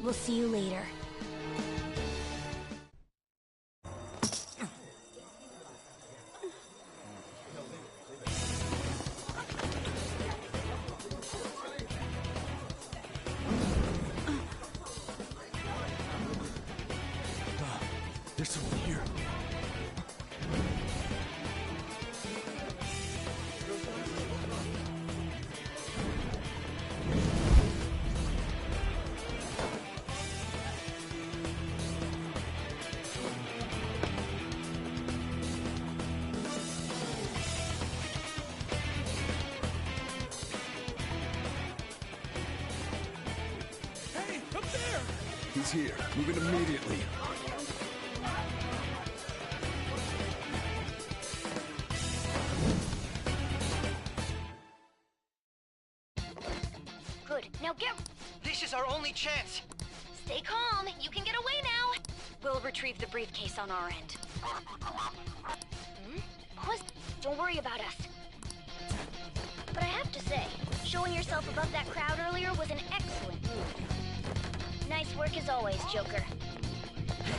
We'll see you later. There's someone here. Hey, up there! He's here. Move it immediately. Good. Now get... This is our only chance. Stay calm. You can get away now. We'll retrieve the briefcase on our end. Don't worry about us. But I have to say, showing yourself above that crowd earlier was an excellent move. Nice work as always, Joker.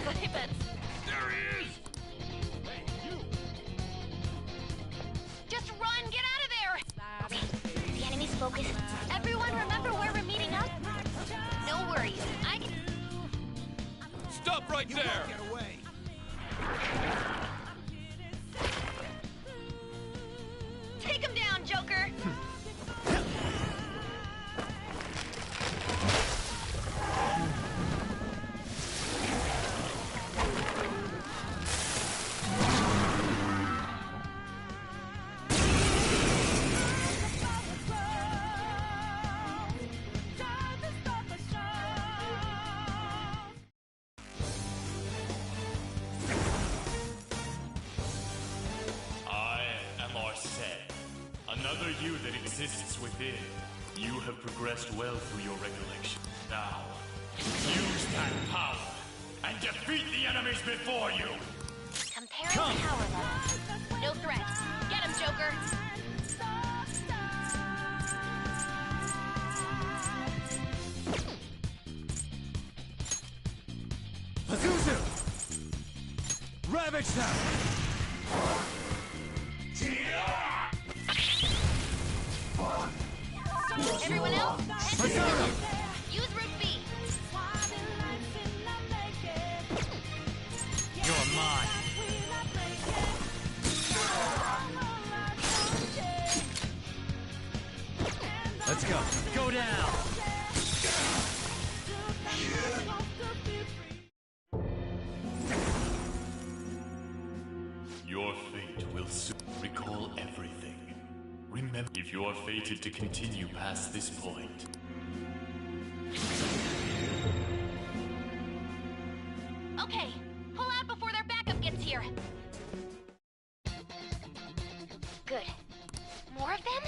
I bet. There he is! Just run! Get out of there! Okay, the enemy's focused. Everyone remember where we're meeting up? No worries. I can... Stop right there! Get away. Take him down, Joker! Another you that exists within. You have progressed well through your recollection. Now, use that power and defeat the enemies before you! Comparing power levels. No threat. Get him, Joker! Pazuzu! Ravage them! Everyone else, head to Persona! use Route B. You're mine! Let's go! Go down! Your fate will soon recall everything. Remember, if you are fated to continue past this point, Okay, pull out before their backup gets here. Good. More of them?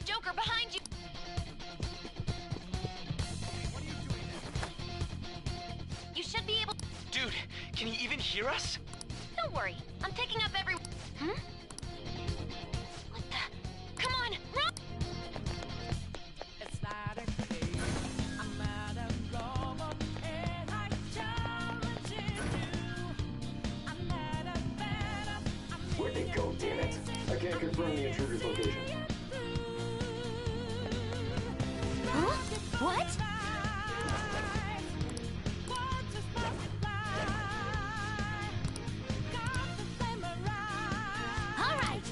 Joker, behind you! You should be able... Dude, can he even hear us? Don't worry, I'm picking up every... What the... Come on, run! Where'd they go, damn it? I can't confirm the intruder's location. Huh? What? All right.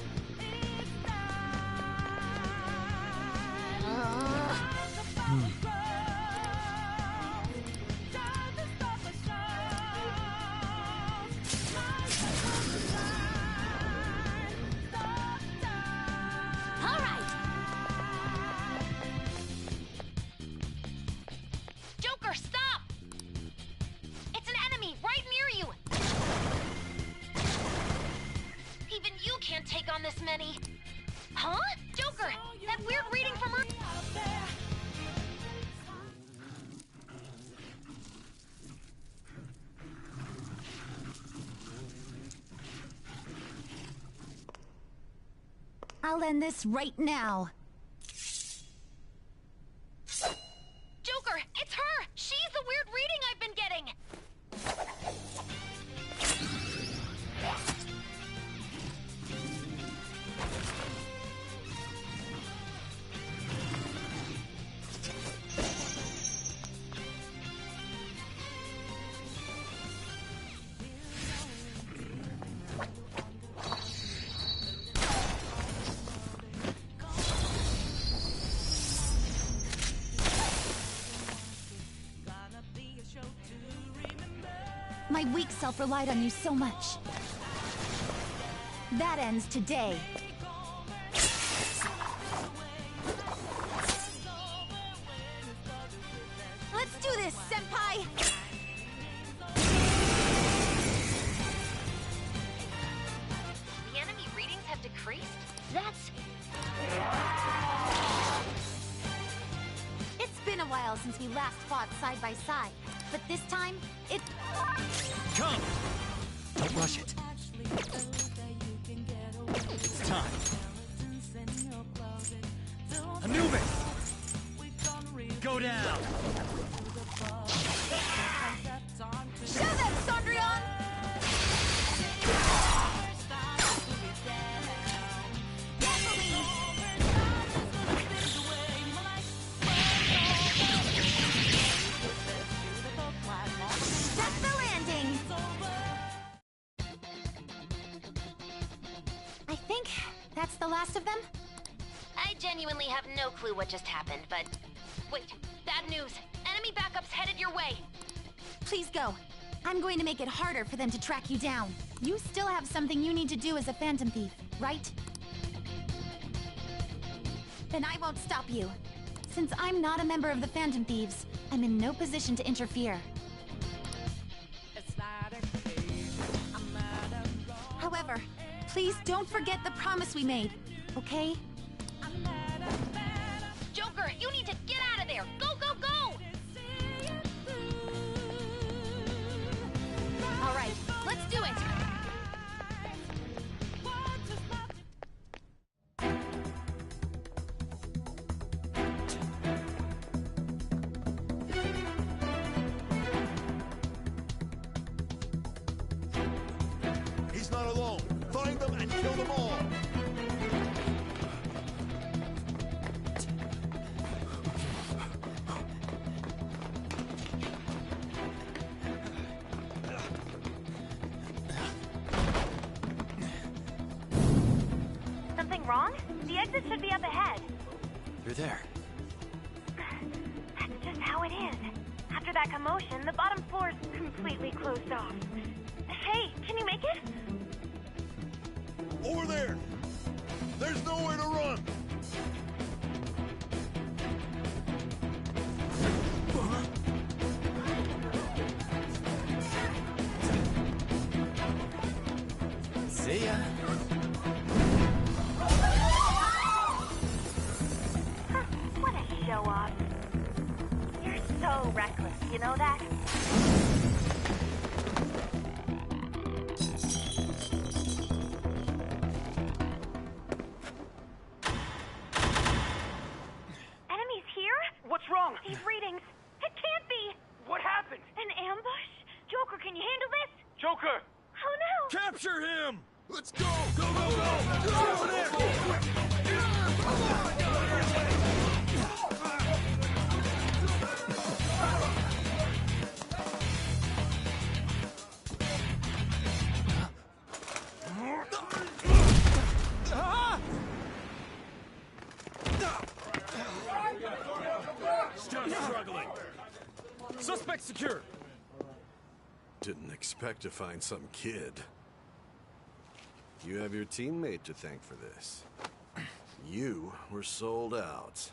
All right. Joker, stop! It's an enemy right near you! Even you can't take on this many. Huh? Joker, that weird reading from her... I'll end this right now. Joker, it's her! She's the weird reading I've been getting! My weak self relied on you so much. That ends today. Let's do this, Senpai! The enemy readings have decreased? That's... It's been a while since we last fought side by side, but this time, it... Come! Don't rush it. It's time. Anubis! Go down! Show them, Sondrion! That's the landing! I think that's the last of them? I genuinely have no clue what just happened, but... Wait, bad news! Enemy backup's headed your way! Please go. I'm going to make it harder for them to track you down. You still have something you need to do as a Phantom Thief, right? Then I won't stop you. Since I'm not a member of the Phantom Thieves, I'm in no position to interfere. However, please don't forget the promise we made, okay? Joker, you need to get out of there! Go, go, go! All right, let's do it! He's not alone. Find them and kill them all. Something wrong? The exit should be up ahead. You're there. That's just how it is. After that commotion, the bottom floor's completely closed off. Hey, can you make it? Over there. There's nowhere to run. See ya. What a show-off. You're so reckless, you know that? Enemies here? What's wrong? These readings. It can't be! What happened? An ambush? Joker, can you handle this? Joker! Oh no! Capture him. Let's go. Go, go, go. Go over there. Still struggling. Suspect secure. Didn't expect to find some kid. You have your teammate to thank for this. You were sold out.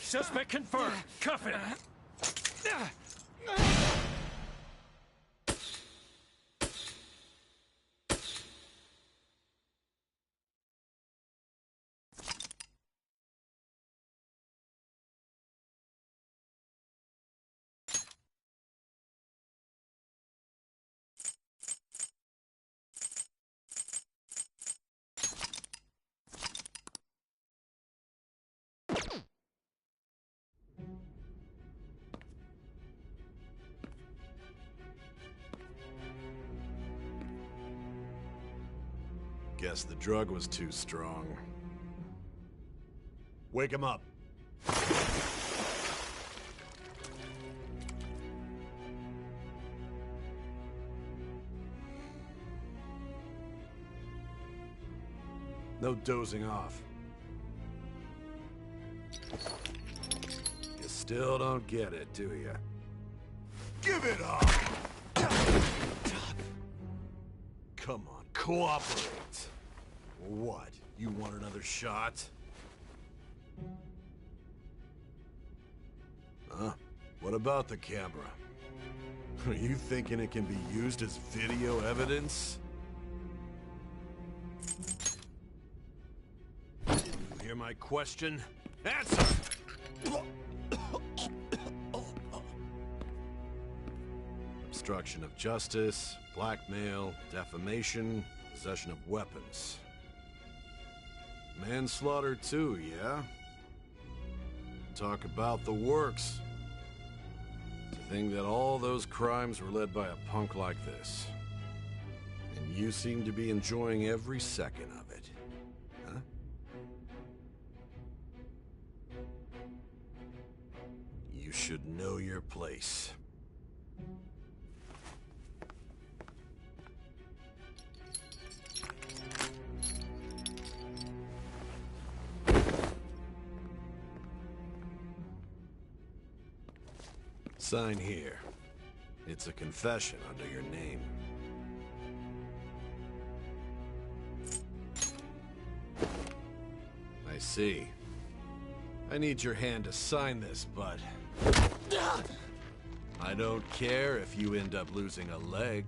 Suspect confirmed. Cuff it. Guess the drug was too strong. Wake him up. No dozing off. You still don't get it, do you? Give it up! Come on, cooperate. What? You want another shot? Huh? What about the camera? Are you thinking it can be used as video evidence? Didn't you hear my question? Answer! Obstruction of justice, blackmail, defamation, possession of weapons. Manslaughter too, yeah? Talk about the works. To think that all those crimes were led by a punk like this. And you seem to be enjoying every second of it. Huh? You should know your place. Sign here. It's a confession under your name. I see. I need your hand to sign this, but... I don't care if you end up losing a leg.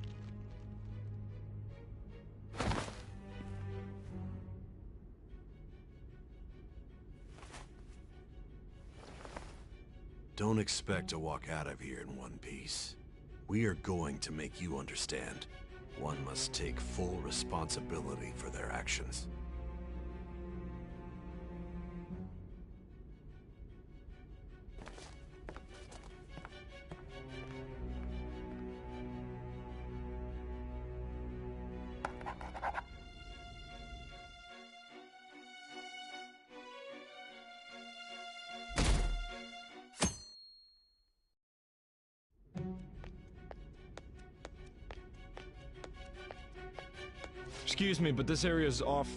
Don't expect to walk out of here in one piece. We are going to make you understand. One must take full responsibility for their actions. Excuse me, but this area's off.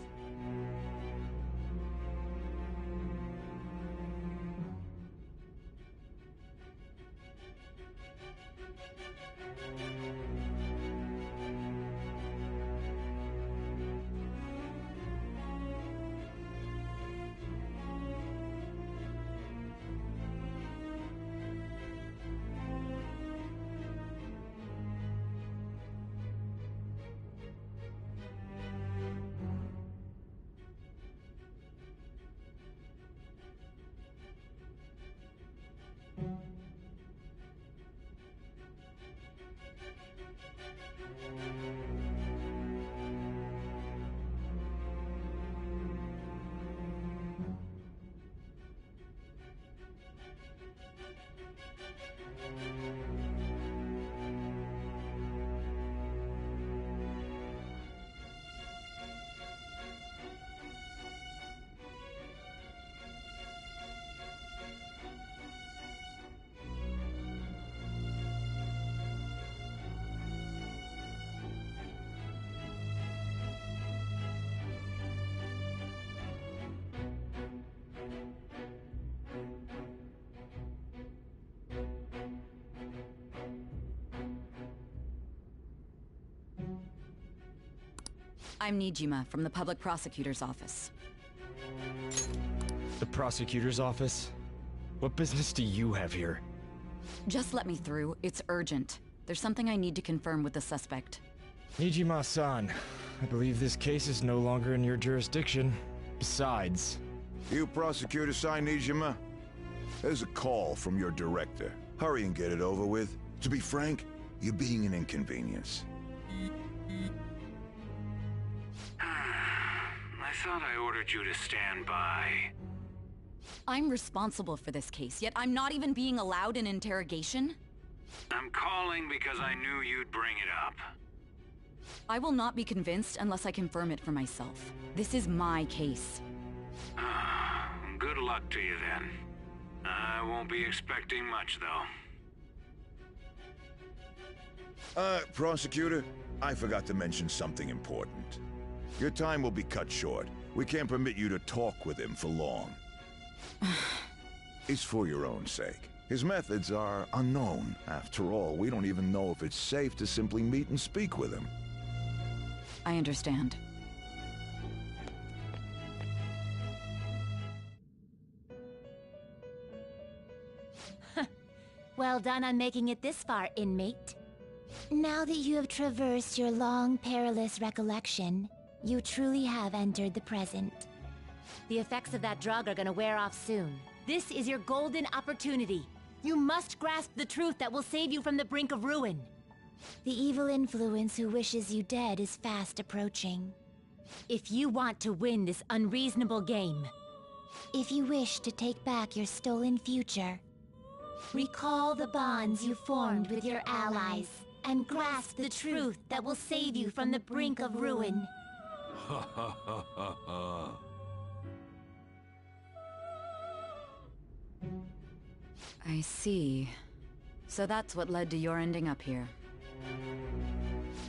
I'm Nijima from the Public Prosecutor's Office. The prosecutor's office? What business do you have here? Just let me through. It's urgent. There's something I need to confirm with the suspect. Nijima-san, I believe this case is no longer in your jurisdiction. Besides... You prosecutor-san, Nijima? There's a call from your director. Hurry and get it over with. To be frank, you're being an inconvenience. I thought I ordered you to stand by. I'm responsible for this case, yet I'm not even being allowed an interrogation? I'm calling because I knew you'd bring it up. I will not be convinced unless I confirm it for myself. This is my case. Good luck to you then. I won't be expecting much, though. Prosecutor, I forgot to mention something important. Your time will be cut short. We can't permit you to talk with him for long. It's for your own sake. His methods are unknown. After all, we don't even know if it's safe to simply meet and speak with him. I understand. Well done on making it this far, inmate. Now that you have traversed your long, perilous recollection, you truly have entered the present. The effects of that drug are gonna wear off soon. This is your golden opportunity. You must grasp the truth that will save you from the brink of ruin. The evil influence who wishes you dead is fast approaching. If you want to win this unreasonable game, if you wish to take back your stolen future, recall the bonds you formed with your allies, and grasp the truth that will save you from the brink of ruin. Ha ha ha ha ha. I see. So that's what led to your ending up here.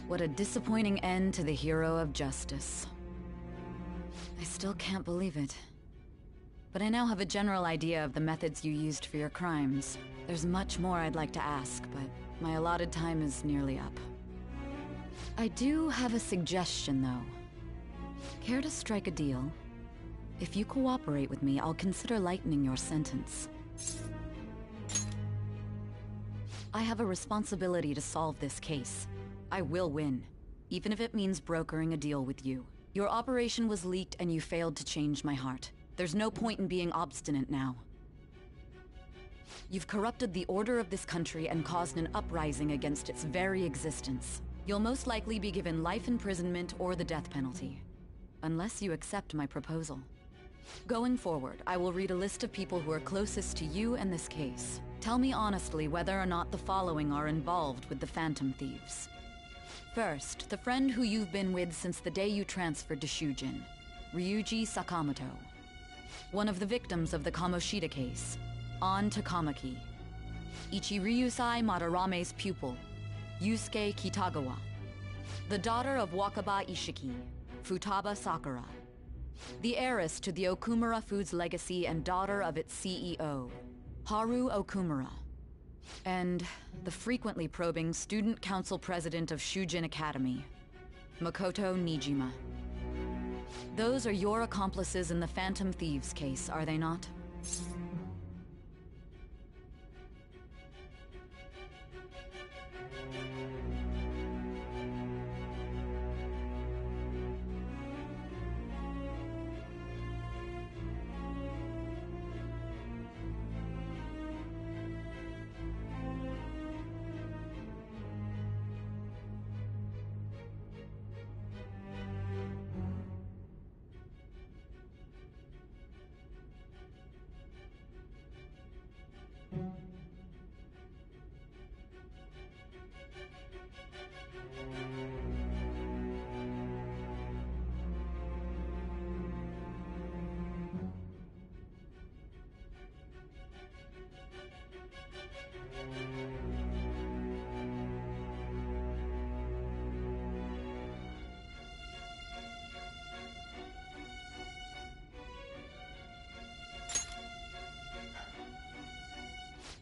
What a disappointing end to the hero of justice. I still can't believe it. But I now have a general idea of the methods you used for your crimes. There's much more I'd like to ask, but my allotted time is nearly up. I do have a suggestion, though. Care to strike a deal? If you cooperate with me, I'll consider lightening your sentence. I have a responsibility to solve this case. I will win, even if it means brokering a deal with you. Your operation was leaked and you failed to change my heart. There's no point in being obstinate now. You've corrupted the order of this country and caused an uprising against its very existence. You'll most likely be given life imprisonment or the death penalty, unless you accept my proposal. Going forward, I will read a list of people who are closest to you in this case. Tell me honestly whether or not the following are involved with the Phantom Thieves. First, the friend who you've been with since the day you transferred to Shujin, Ryuji Sakamoto. One of the victims of the Kamoshida case, An Takamaki. Ichiryusai Madarame's pupil, Yusuke Kitagawa. The daughter of Wakaba Ishiki, Futaba Sakura. The heiress to the Okumura Foods legacy and daughter of its CEO, Haru Okumura. And the frequently probing student council president of Shujin Academy, Makoto Nijima. Those are your accomplices in the Phantom Thieves case, are they not?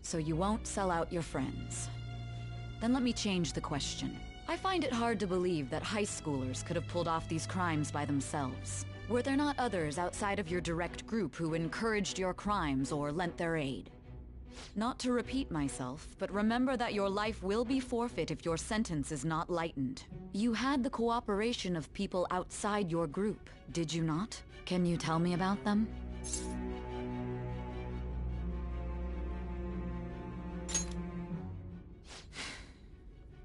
So you won't sell out your friends. Then let me change the question. I find it hard to believe that high schoolers could have pulled off these crimes by themselves. Were there not others outside of your direct group who encouraged your crimes or lent their aid? Not to repeat myself, but remember that your life will be forfeit if your sentence is not lightened. You had the cooperation of people outside your group, did you not? Can you tell me about them?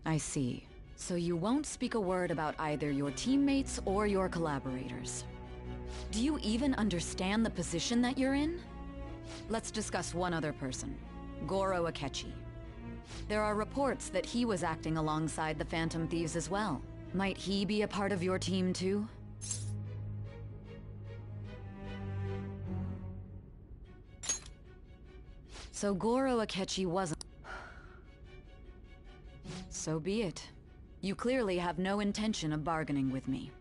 I see. So you won't speak a word about either your teammates or your collaborators. Do you even understand the position that you're in? Let's discuss one other person, Goro Akechi. There are reports that he was acting alongside the Phantom Thieves as well. Might he be a part of your team too? So Goro Akechi wasn't. So be it. You clearly have no intention of bargaining with me.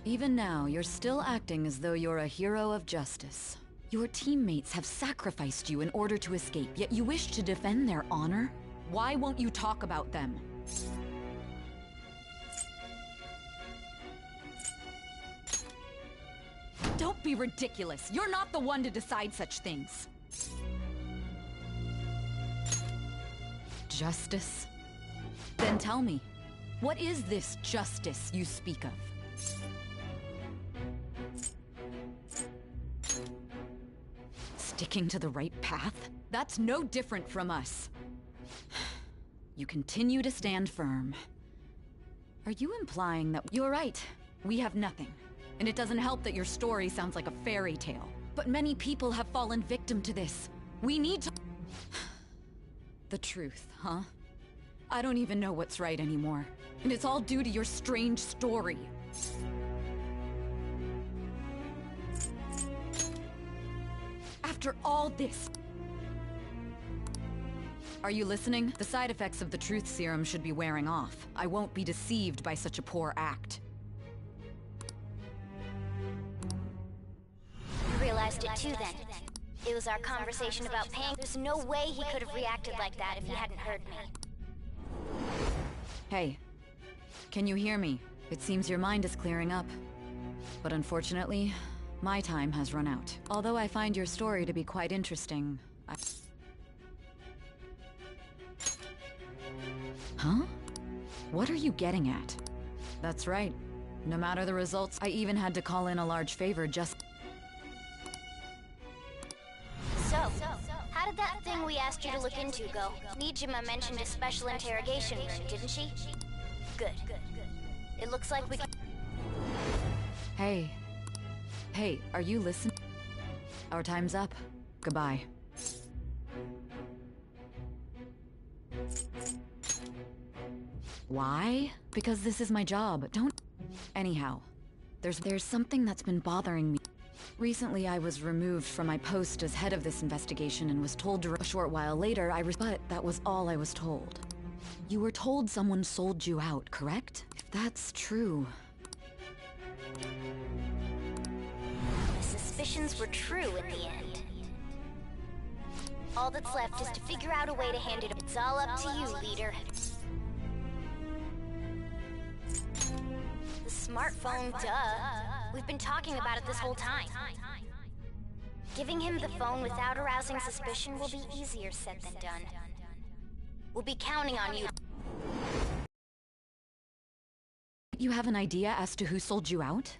Even now, you're still acting as though you're a hero of justice. Your teammates have sacrificed you in order to escape, yet you wish to defend their honor? Why won't you talk about them? Don't be ridiculous. You're not the one to decide such things. Justice? Then tell me, what is this justice you speak of? Sticking to the right path? That's no different from us. You continue to stand firm. Are you implying that— You're right. We have nothing. And it doesn't help that your story sounds like a fairy tale. But many people have fallen victim to this. We need to— The truth, huh? I don't even know what's right anymore. And it's all due to your strange story. After all this... Are you listening? The side effects of the truth serum should be wearing off. I won't be deceived by such a poor act. You realized it too then. It was our conversation about paying. There's no way he could have reacted like that if he hadn't heard me. Hey, can you hear me? It seems your mind is clearing up. But unfortunately, my time has run out. Although I find your story to be quite interesting, Huh? What are you getting at? That's right. No matter the results, I even had to call in a large favor just... So, how did that thing we asked you to look into go? Nijima mentioned a special interrogation room, didn't she? Good. It looks like we can... Hey. Hey, are you listening? Our time's up. Goodbye. Why? Because this is my job. Don't... Anyhow, there's something that's been bothering me. Recently, I was removed from my post as head of this investigation and was told to... A short while later, but that was all I was told. You were told someone sold you out, correct? If that's true... The suspicions were true in the end. All that's left is to figure out a way to hand it... It's all up to you, leader. The smartphone, duh. We've been talking about it this whole time. Giving him the phone without arousing suspicion will be easier said than done. We'll be counting on you. You have an idea as to who sold you out?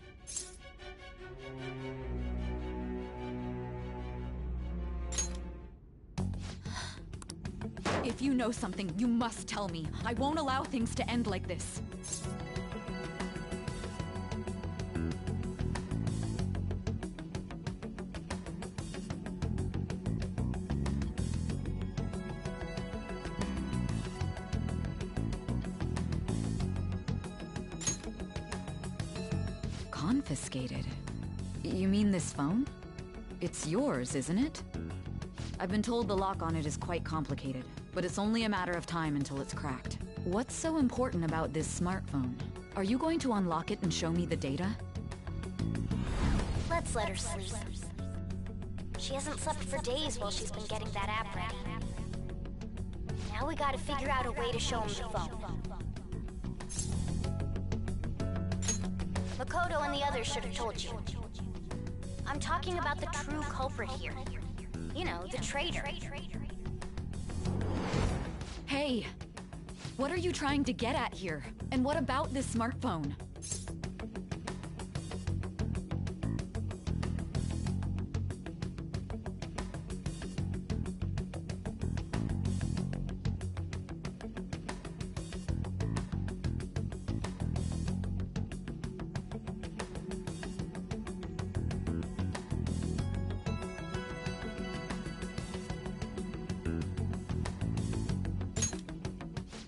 If you know something, you must tell me. I won't allow things to end like this. Confiscated? You mean this phone? It's yours, isn't it? I've been told the lock on it is quite complicated, but it's only a matter of time until it's cracked. What's so important about this smartphone? Are you going to unlock it and show me the data? Let's let her sleep. She hasn't slept for days while she's been getting that app ready. Now we gotta figure out a way to show him the phone. Makoto and the others should have told you. I'm talking about the true culprit here. You know, the traitor. Hey! What are you trying to get at here? And what about this smartphone?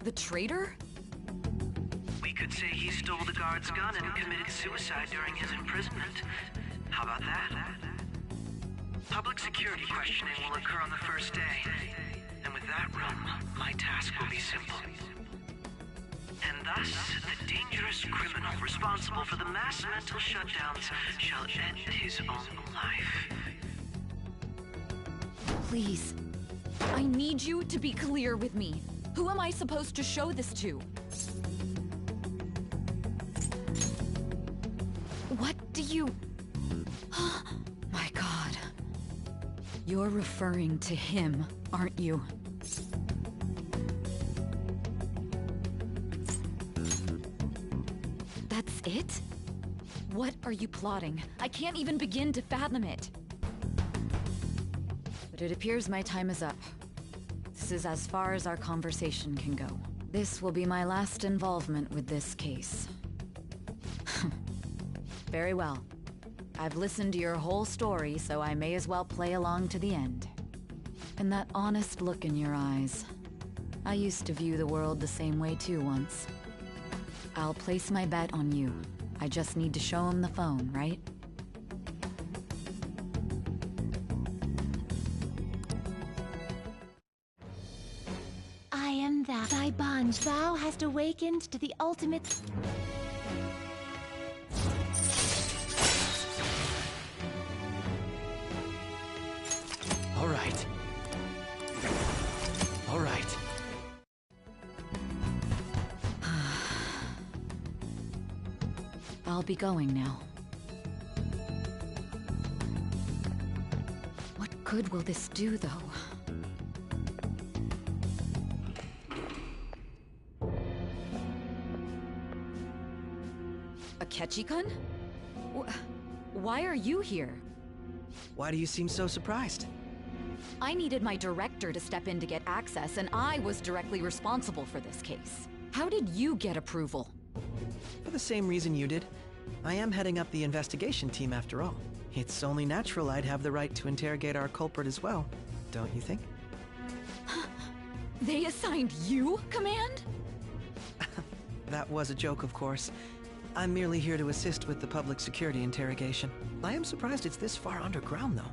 The traitor? We could say he stole the guard's gun and committed suicide during his imprisonment. How about that? Public security questioning will occur on the first day. And with that room, my task will be simple. And thus, the dangerous criminal responsible for the mass mental shutdowns shall end his own life. Please. I need you to be clear with me. Who am I supposed to show this to? What do you... My God. You're referring to him, aren't you? That's it? What are you plotting? I can't even begin to fathom it. But it appears my time is up. This is as far as our conversation can go. This will be my last involvement with this case. Very well. I've listened to your whole story, so I may as well play along to the end. And that honest look in your eyes. I used to view the world the same way too once. I'll place my bet on you. I just need to show him the phone, right? I am that. Saibanj, thou hast awakened to the ultimate... All right. All right. I'll be going now. What good will this do, though? Akechi-kun? Why are you here? Why do you seem so surprised? I needed my director to step in to get access, and I was directly responsible for this case. How did you get approval? For the same reason you did. I am heading up the investigation team after all. It's only natural I'd have the right to interrogate our culprit as well, don't you think? They assigned you command? That was a joke, of course. I'm merely here to assist with the public security interrogation. I am surprised it's this far underground, though.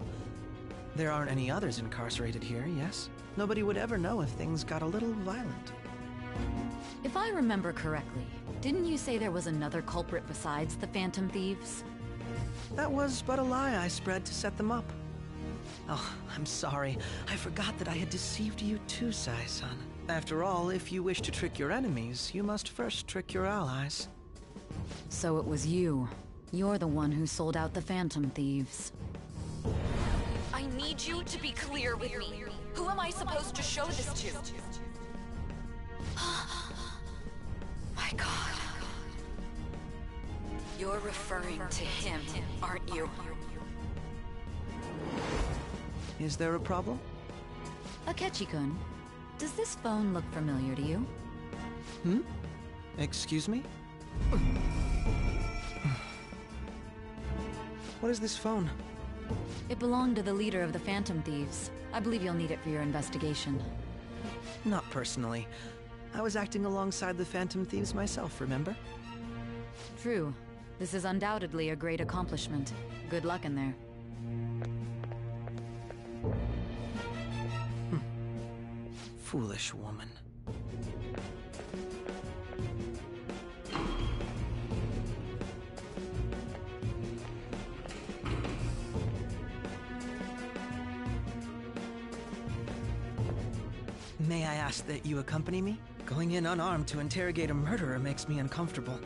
There aren't any others incarcerated here, yes? Nobody would ever know if things got a little violent. If I remember correctly, didn't you say there was another culprit besides the Phantom Thieves? That was but a lie I spread to set them up. Oh, I'm sorry. I forgot that I had deceived you too, Sai-san. After all, if you wish to trick your enemies, you must first trick your allies. So it was you. You're the one who sold out the Phantom Thieves. I need you to be clear with me. Who am I supposed to show this to? My God. You're referring to him, aren't you? Is there a problem? Akechi-kun, does this phone look familiar to you? Hmm? Excuse me? What is this phone? It belonged to the leader of the Phantom Thieves. I believe you'll need it for your investigation. Not personally. I was acting alongside the Phantom Thieves myself, remember? True. This is undoubtedly a great accomplishment. Good luck in there. Foolish woman. May I ask that you accompany me? Going in unarmed to interrogate a murderer makes me uncomfortable.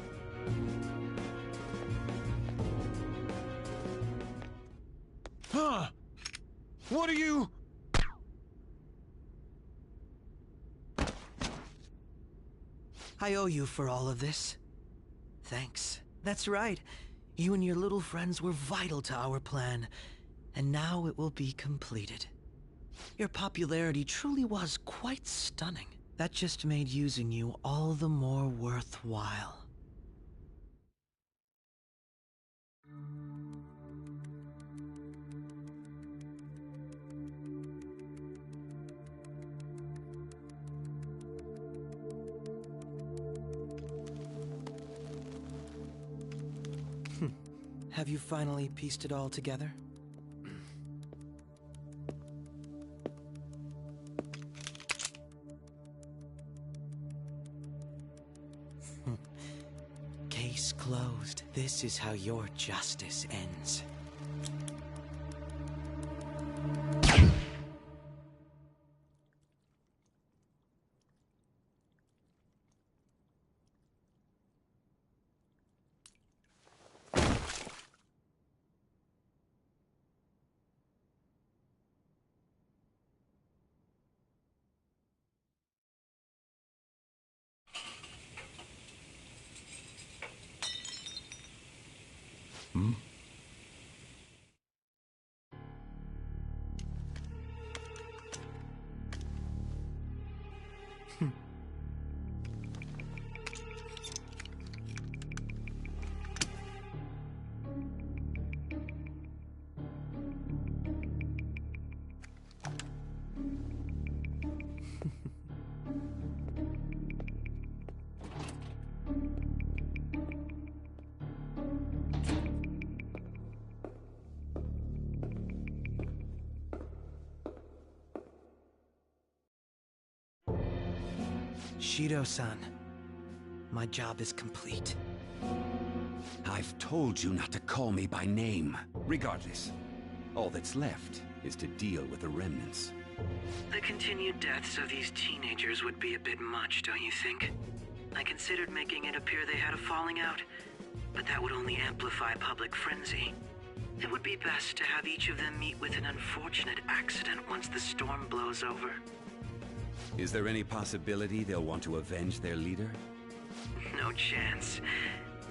Huh? What are you... I owe you for all of this. Thanks. That's right. You and your little friends were vital to our plan, and now it will be completed. Your popularity truly was quite stunning. That just made using you all the more worthwhile. Have you finally pieced it all together? Case closed. This is how your justice ends. Shido-san, my job is complete. I've told you not to call me by name. Regardless, all that's left is to deal with the remnants. The continued deaths of these teenagers would be a bit much, don't you think? I considered making it appear they had a falling out, but that would only amplify public frenzy. It would be best to have each of them meet with an unfortunate accident once the storm blows over. Is there any possibility they'll want to avenge their leader? No chance.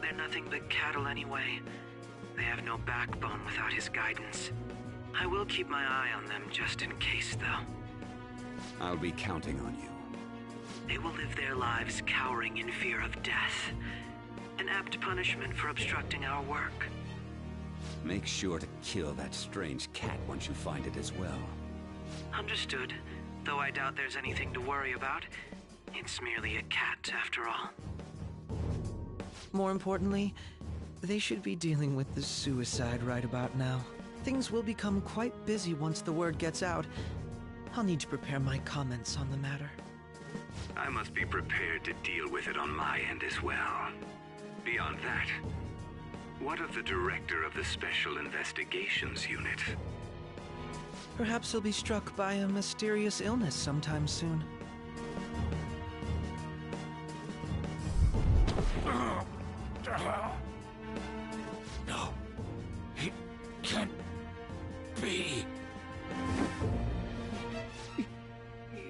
They're nothing but cattle anyway. They have no backbone without his guidance. I will keep my eye on them just in case, though. I'll be counting on you. They will live their lives cowering in fear of death. An apt punishment for obstructing our work. Make sure to kill that strange cat once you find it as well. Understood. Though I doubt there's anything to worry about. It's merely a cat, after all. More importantly, they should be dealing with the suicide right about now. Things will become quite busy once the word gets out. I'll need to prepare my comments on the matter. I must be prepared to deal with it on my end as well. Beyond that, what of the director of the Special Investigations Unit? Perhaps he'll be struck by a mysterious illness sometime soon. No. It can't be.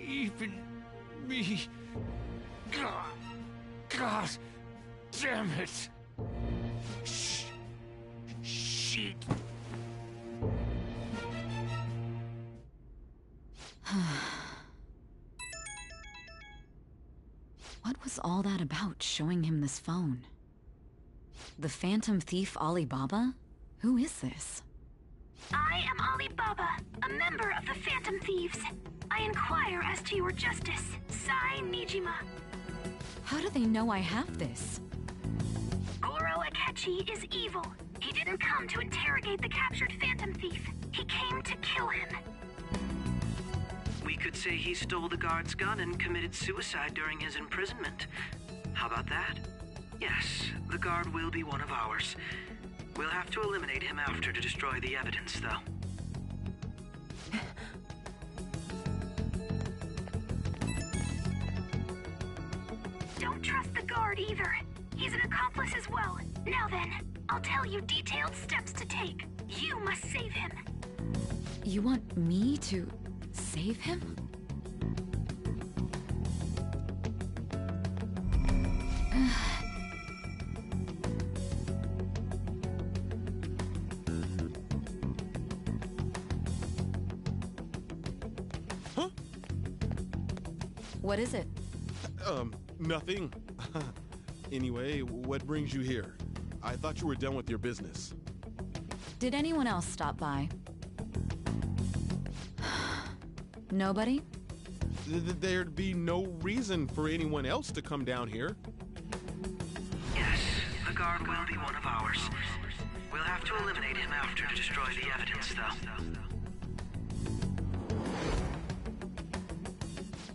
Even me. God damn it. Shit. What was all that about, showing him this phone? The Phantom Thief Alibaba? Who is this? I am Alibaba, a member of the Phantom Thieves. I inquire as to your justice, Sai Nijima. How do they know I have this? Goro Akechi is evil. He didn't come to interrogate the captured Phantom Thief. He came to kill him. We could say he stole the guard's gun and committed suicide during his imprisonment. How about that? Yes, the guard will be one of ours. We'll have to eliminate him after to destroy the evidence, though. Don't trust the guard either. He's an accomplice as well. Now then, I'll tell you detailed steps to take. You must save him. You want me to save him? Huh? What is it? Nothing. Anyway, what brings you here? I thought you were done with your business. Did anyone else stop by? Nobody? There'd be no reason for anyone else to come down here. Yes, the guard will be one of ours. We'll have to destroy the evidence, though.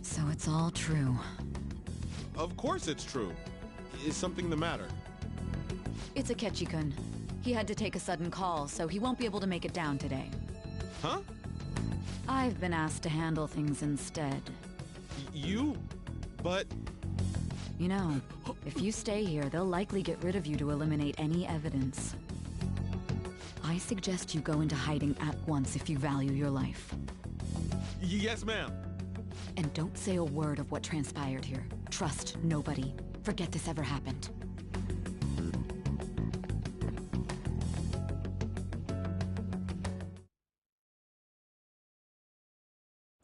So it's all true. Of course it's true. Is something the matter? It's Akechi-kun. He had to take a sudden call, so he won't be able to make it down today. Huh? I've been asked to handle things instead. You? But... You know, if you stay here, they'll likely get rid of you to eliminate any evidence. I suggest you go into hiding at once if you value your life. Yes, ma'am. And don't say a word of what transpired here. Trust nobody. Forget this ever happened.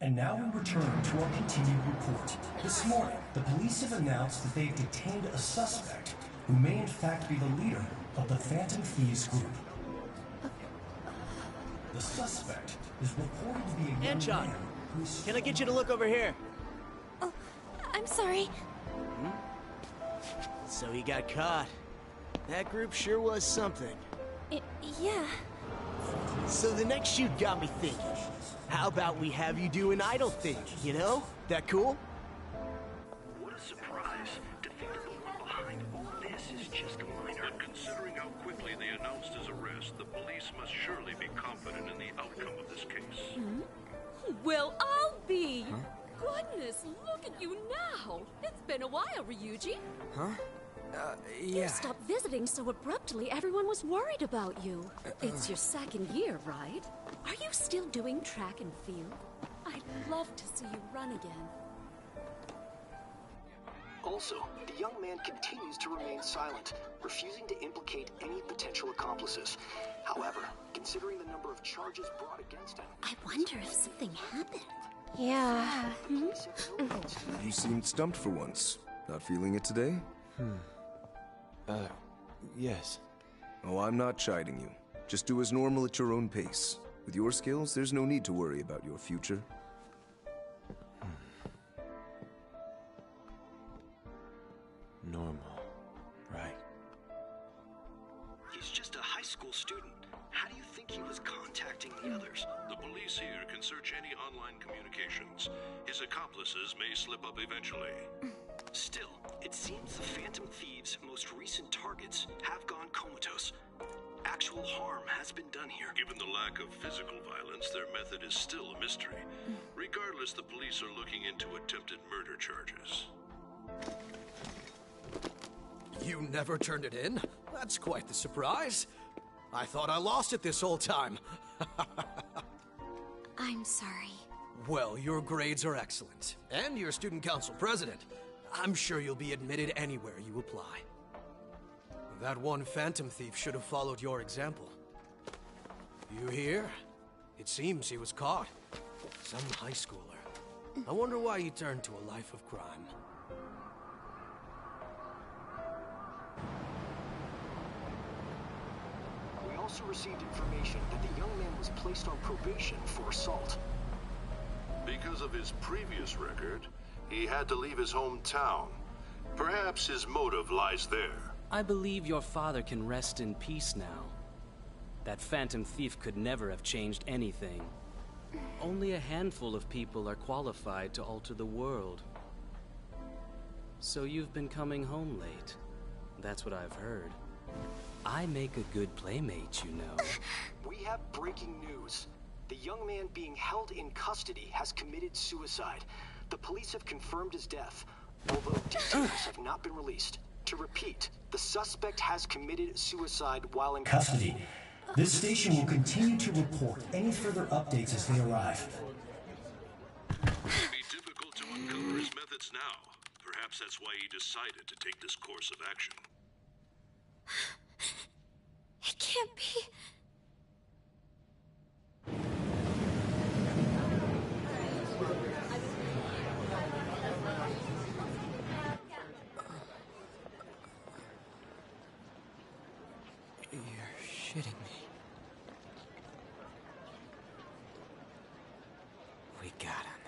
And now we return to our continued report. This morning, the police have announced that they've detained a suspect who may in fact be the leader of the Phantom Thieves group. The suspect is reported to be a young man who's... Can I get you to look over here? Oh, I'm sorry. So he got caught. That group sure was something. Yeah. So the next shoot got me thinking. How about we have you do an idle thing, you know? That cool? What a surprise. To think that the one behind all this is just a minor. But considering how quickly they announced his arrest, the police must surely be confident in the outcome of this case. Well, I'll be! Goodness, look at you now! It's been a while, Ryuji. Huh? You stopped visiting so abruptly, everyone was worried about you. It's your second year, right? Are you still doing track and field? I'd love to see you run again. Also, the young man continues to remain silent, refusing to implicate any potential accomplices. However, considering the number of charges brought against him... I wonder if something happened. Yeah. You seemed stumped for once. Not feeling it today? Yes. Oh, I'm not chiding you. Just do as normal at your own pace. With your skills, there's no need to worry about your future. Normal, right? He's just a high school student. How do you think he was contacting the others? The police here can search any online communications. His accomplices may slip up eventually. Still, it seems the Phantom Thieves' most recent targets have gone comatose. Actual harm has been done here. Given the lack of physical violence, their method is still a mystery. Regardless, the police are looking into attempted murder charges. You never turned it in? That's quite the surprise. I thought I lost it this whole time. I'm sorry. Well, your grades are excellent. And you're student council president. I'm sure you'll be admitted anywhere you apply. That one Phantom Thief should have followed your example. You hear? It seems he was caught. Some high schooler. I wonder why he turned to a life of crime. We also received information that the young man was placed on probation for assault. Because of his previous record, he had to leave his hometown. Perhaps his motive lies there. I believe your father can rest in peace now. That Phantom Thief could never have changed anything. Only a handful of people are qualified to alter the world. So you've been coming home late. That's what I've heard. I make a good playmate, you know. We have breaking news. The young man being held in custody has committed suicide. The police have confirmed his death, although details have not been released. To repeat, the suspect has committed suicide while in custody. This station will continue to report any further updates as they arrive. It would be difficult to uncover his methods now. Perhaps that's why he decided to take this course of action. It can't be. You're shitting me. We got him.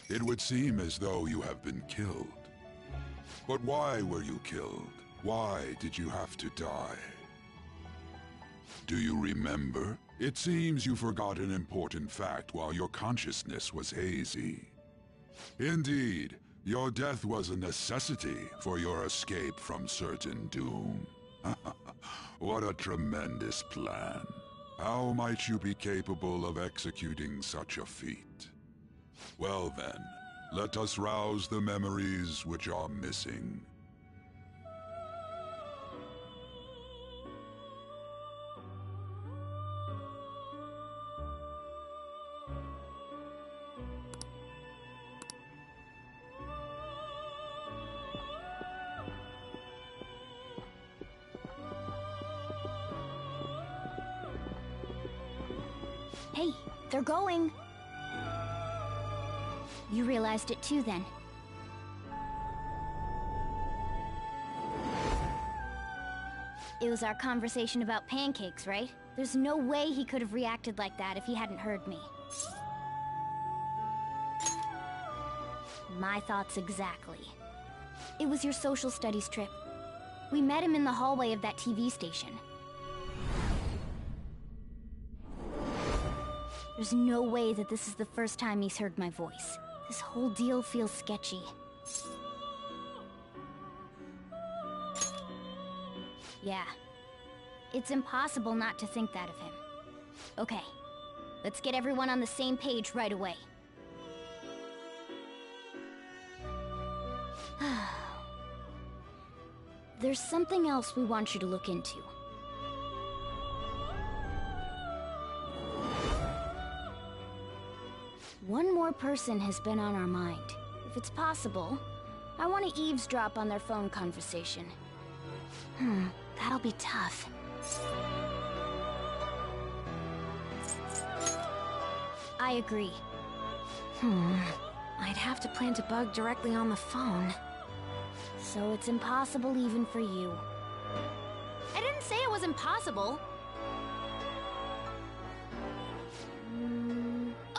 It would seem as though you have been killed. But why were you killed? Why did you have to die? Do you remember? It seems you forgot an important fact while your consciousness was hazy. Indeed, your death was a necessity for your escape from certain doom. What a tremendous plan. How might you be capable of executing such a feat? Well then, let us rouse the memories which are missing. Hey, they're going. You realized it too, then. It was our conversation about pancakes, right? There's no way he could have reacted like that if he hadn't heard me. My thoughts exactly. It was your social studies trip. We met him in the hallway of that TV station. There's no way that this is the first time he's heard my voice. This whole deal feels sketchy. Yeah. It's impossible not to think that of him. Okay. Let's get everyone on the same page right away. There's something else we want you to look into. One more person has been on our mind. If it's possible, I want to eavesdrop on their phone conversation. That'll be tough. I agree. I'd have to plant a bug directly on the phone. So it's impossible even for you. I didn't say it was impossible.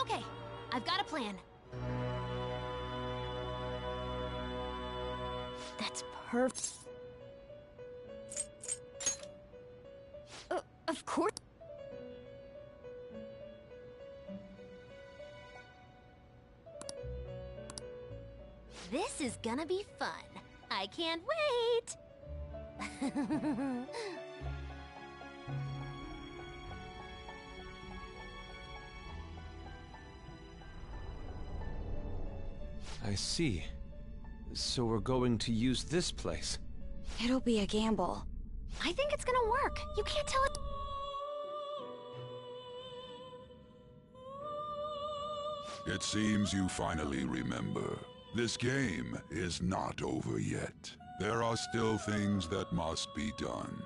Okay, I've got a plan. That's perfect. Of course. This is gonna be fun. I can't wait! I see. So we're going to use this place. It'll be a gamble. I think it's gonna work. You can't tell it. It seems you finally remember. This game is not over yet. There are still things that must be done.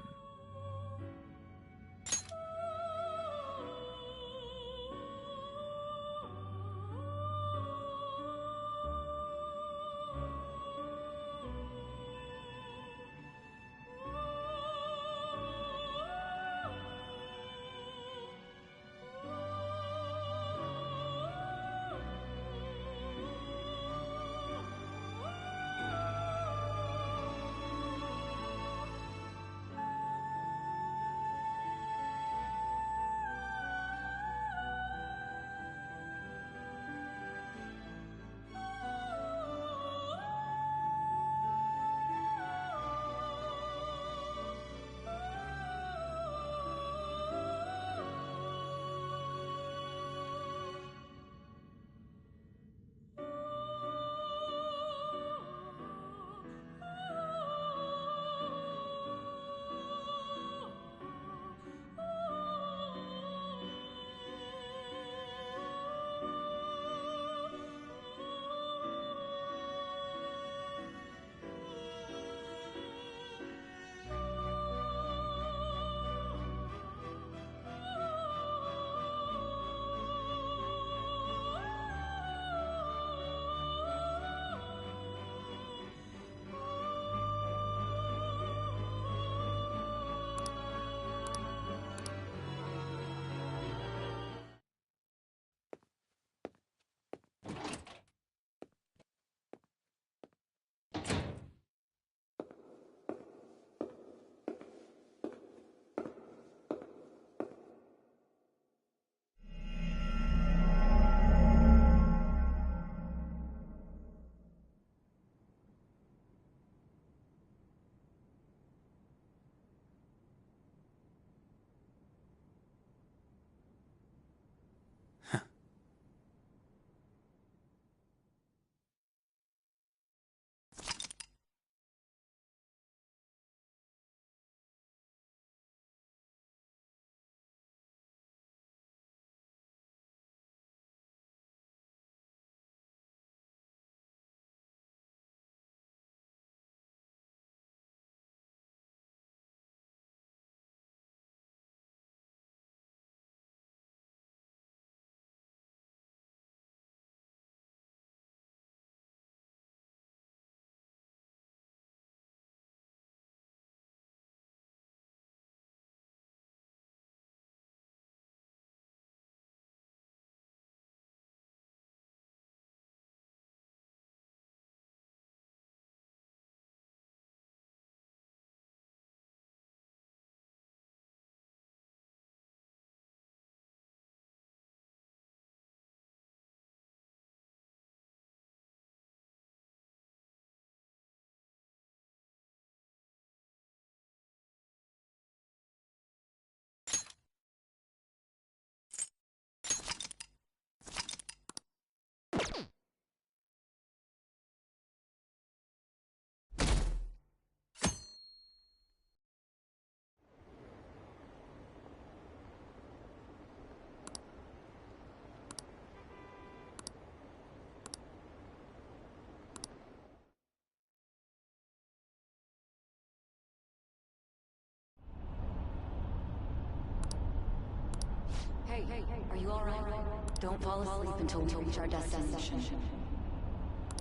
you alright? Don't fall asleep until we reach our destination.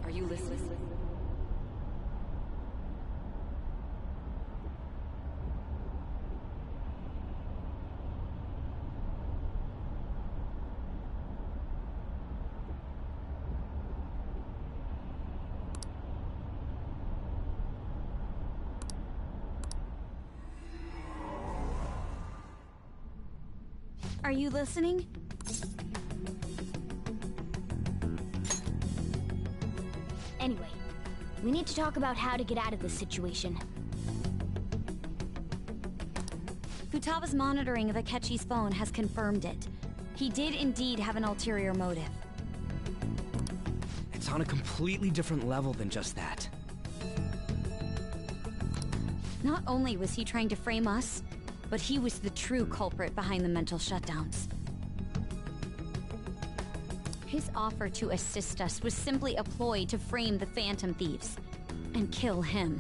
Are you listening? Are you listening? Anyway, we need to talk about how to get out of this situation. Futaba's monitoring of Akechi's phone has confirmed it. He did indeed have an ulterior motive. It's on a completely different level than just that. Not only was he trying to frame us, but he was the true culprit behind the mental shutdowns. His offer to assist us was simply a ploy to frame the Phantom Thieves and kill him.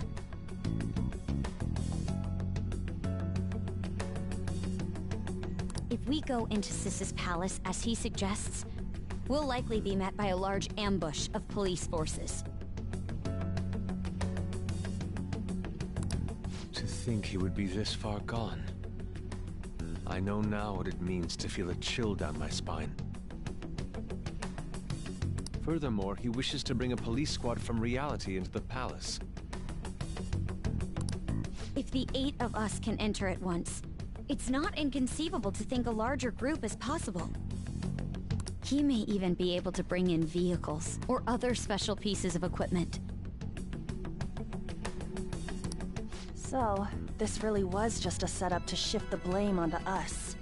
If we go into Sis's palace as he suggests, we'll likely be met by a large ambush of police forces. To think he would be this far gone. I know now what it means to feel a chill down my spine. Furthermore, he wishes to bring a police squad from reality into the palace. If the 8 of us can enter at once, it's not inconceivable to think a larger group is possible. He may even be able to bring in vehicles or other special pieces of equipment. So, this really was just a setup to shift the blame onto us.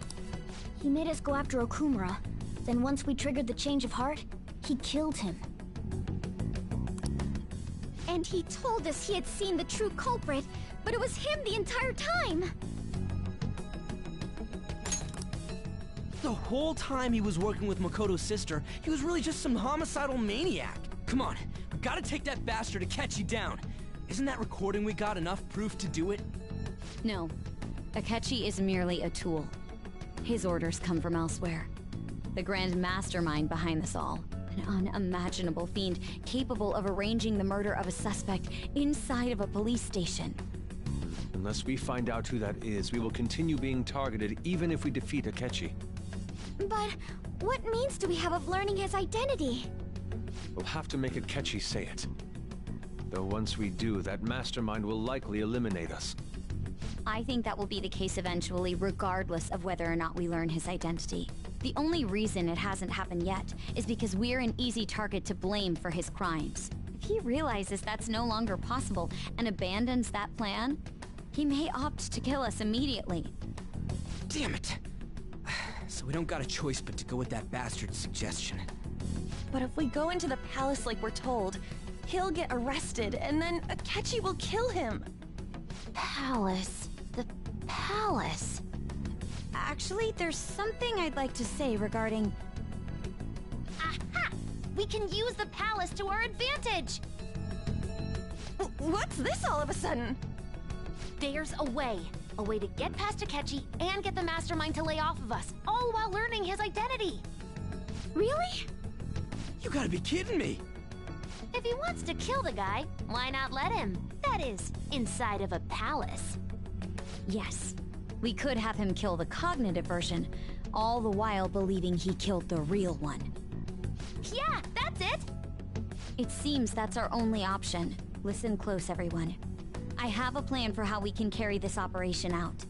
He made us go after Okumura. Then once we triggered the change of heart, he killed him. And he told us he had seen the true culprit, but it was him the entire time! The whole time he was working with Makoto's sister, he was really just some homicidal maniac. Come on, we gotta take that bastard Akechi down. Isn't that recording we got enough proof to do it? No. Akechi is merely a tool. His orders come from elsewhere. The grand mastermind behind this all. An unimaginable fiend capable of arranging the murder of a suspect inside of a police station. Unless we find out who that is, we will continue being targeted even if we defeat Akechi. But what means do we have of learning his identity? We'll have to make Akechi say it. Though once we do, that mastermind will likely eliminate us. I think that will be the case eventually, regardless of whether or not we learn his identity. The only reason it hasn't happened yet is because we're an easy target to blame for his crimes. If he realizes that's no longer possible and abandons that plan, he may opt to kill us immediately. Damn it! So we don't got a choice but to go with that bastard's suggestion. But if we go into the palace like we're told, he'll get arrested, and then Akechi will kill him. Palace. The palace. Actually, there's something I'd like to say regarding... Aha! We can use the palace to our advantage! What's this all of a sudden? There's a way. A way to get past Akechi and get the mastermind to lay off of us, all while learning his identity. Really? You gotta be kidding me! If he wants to kill the guy, why not let him? That is, inside of a palace. Yes. We could have him kill the cognitive version, all the while believing he killed the real one. Yeah, that's it! It seems that's our only option. Listen close, everyone. I have a plan for how we can carry this operation out.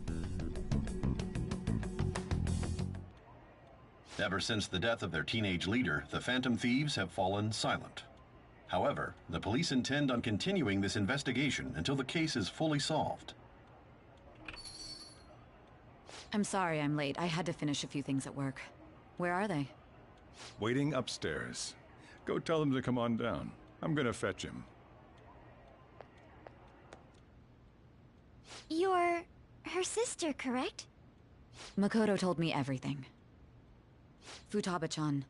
Ever since the death of their teenage leader, the Phantom Thieves have fallen silent. However, the police intend on continuing this investigation until the case is fully solved. I'm sorry I'm late. I had to finish a few things at work. Where are they? Waiting upstairs. Go tell them to come on down. I'm gonna fetch him. You're... her sister, correct? Makoto told me everything. Futaba-chan,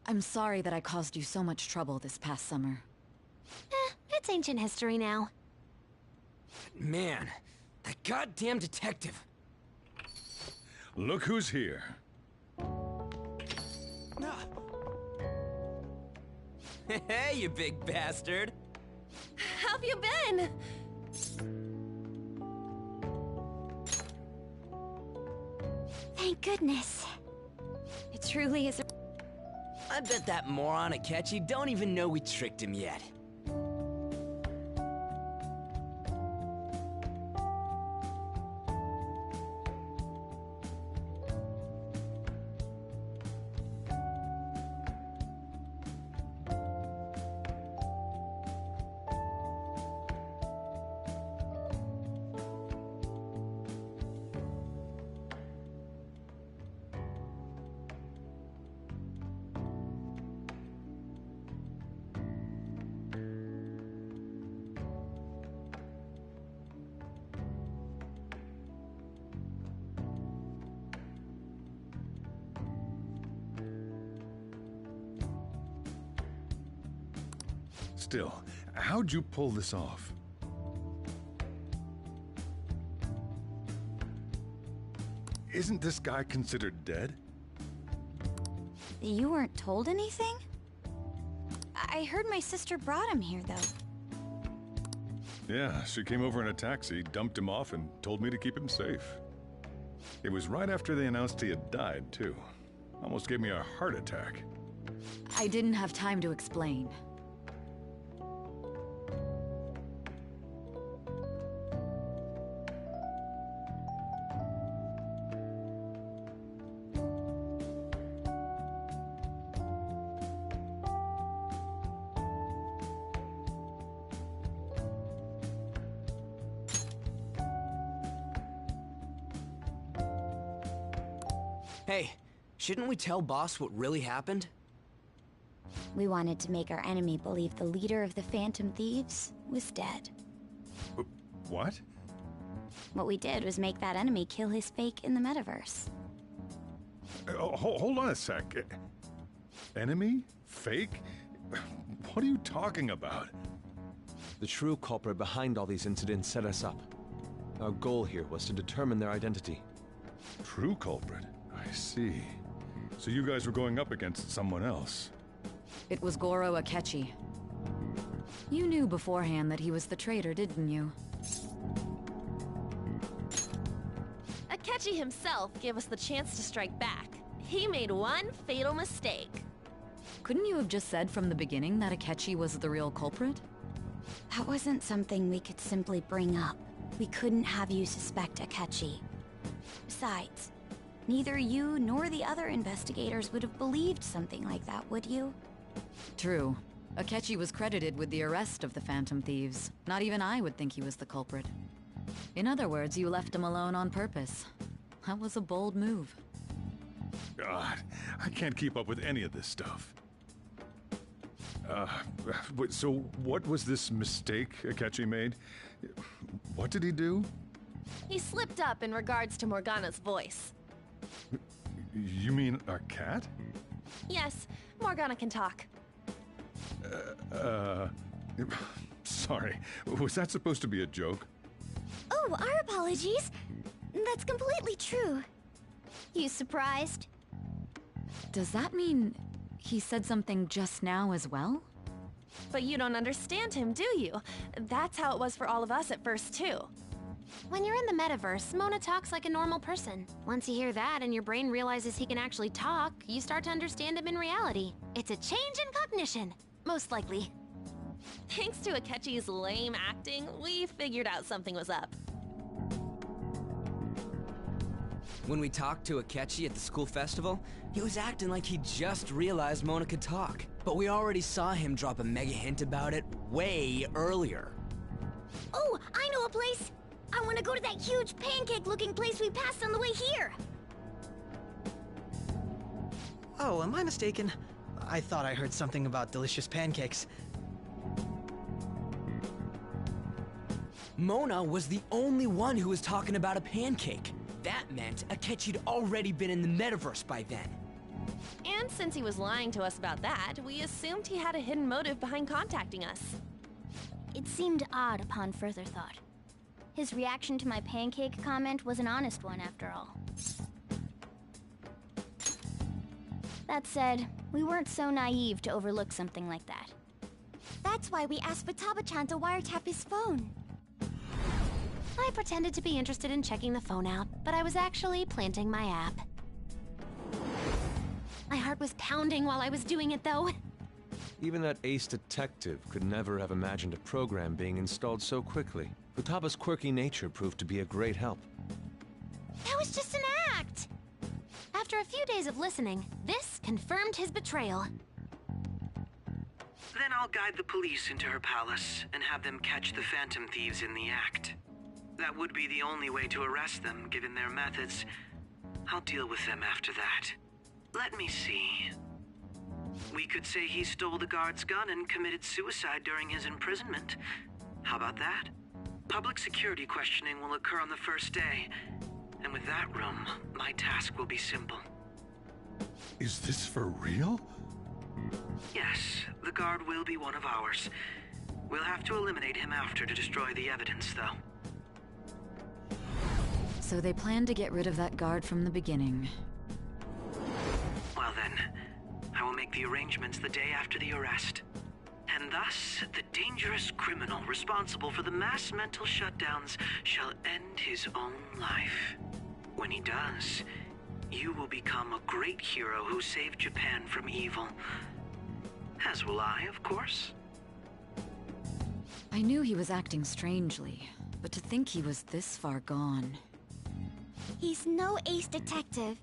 I'm sorry that I caused you so much trouble this past summer. It's ancient history now. Man, that goddamn detective. Look who's here. Hey, you big bastard! How've you been? Thank goodness. It truly is a... I bet that moron Akechi don't even know we tricked him yet. Still, how'd you pull this off? Isn't this guy considered dead? You weren't told anything? I heard my sister brought him here, though. Yeah, she came over in a taxi, dumped him off, and told me to keep him safe. It was right after they announced he had died, too. Almost gave me a heart attack. I didn't have time to explain. Hey, shouldn't we tell Boss what really happened? We wanted to make our enemy believe the leader of the Phantom Thieves was dead. What? What we did was make that enemy kill his fake in the metaverse. Hold on a sec. Enemy? Fake? What are you talking about? The true culprit behind all these incidents set us up. Our goal here was to determine their identity. True culprit? I see. So you guys were going up against someone else. It was Goro Akechi. You knew beforehand that he was the traitor, didn't you? Akechi himself gave us the chance to strike back. He made one fatal mistake. Couldn't you have just said from the beginning that Akechi was the real culprit? That wasn't something we could simply bring up. We couldn't have you suspect Akechi. Besides, neither you nor the other investigators would have believed something like that, would you? True. Akechi was credited with the arrest of the Phantom Thieves. Not even I would think he was the culprit. In other words, you left him alone on purpose. That was a bold move. God, I can't keep up with any of this stuff. So what was this mistake Akechi made? What did he do? He slipped up in regards to Morgana's voice. You mean our cat? Yes, Morgana can talk. Sorry. Was that supposed to be a joke? Oh, our apologies. That's completely true. You surprised? Does that mean he said something just now as well? But you don't understand him, do you? That's how it was for all of us at first, too. When you're in the metaverse, Mona talks like a normal person. Once you hear that and your brain realizes he can actually talk, you start to understand him in reality. It's a change in cognition, most likely. Thanks to Akechi's lame acting, we figured out something was up. When we talked to Akechi at the school festival, he was acting like he just realized Mona could talk. But we already saw him drop a mega hint about it way earlier. Oh, I know a place! I want to go to that huge pancake-looking place we passed on the way here! Oh, am I mistaken? I thought I heard something about delicious pancakes. Mona was the only one who was talking about a pancake. That meant Akechi'd already been in the metaverse by then. And since he was lying to us about that, we assumed he had a hidden motive behind contacting us. It seemed odd upon further thought. His reaction to my pancake comment was an honest one, after all. That said, we weren't so naive to overlook something like that. That's why we asked Futaba-chan to wiretap his phone. I pretended to be interested in checking the phone out, but I was actually planting my app. My heart was pounding while I was doing it, though. Even that ace detective could never have imagined a program being installed so quickly. Futaba's quirky nature proved to be a great help. That was just an act! After a few days of listening, this confirmed his betrayal. Then I'll guide the police into her palace and have them catch the Phantom Thieves in the act. That would be the only way to arrest them, given their methods. I'll deal with them after that. Let me see. We could say he stole the guard's gun and committed suicide during his imprisonment. How about that? Public security questioning will occur on the first day. And with that room, my task will be simple. Is this for real? Yes, the guard will be one of ours. We'll have to eliminate him after to destroy the evidence, though. So they planned to get rid of that guard from the beginning. Well then, I will make the arrangements the day after the arrest. And thus, the dangerous criminal responsible for the mass mental shutdowns shall end his own life. When he does, you will become a great hero who saved Japan from evil. As will I, of course. I knew he was acting strangely, but to think he was this far gone. He's no ace detective.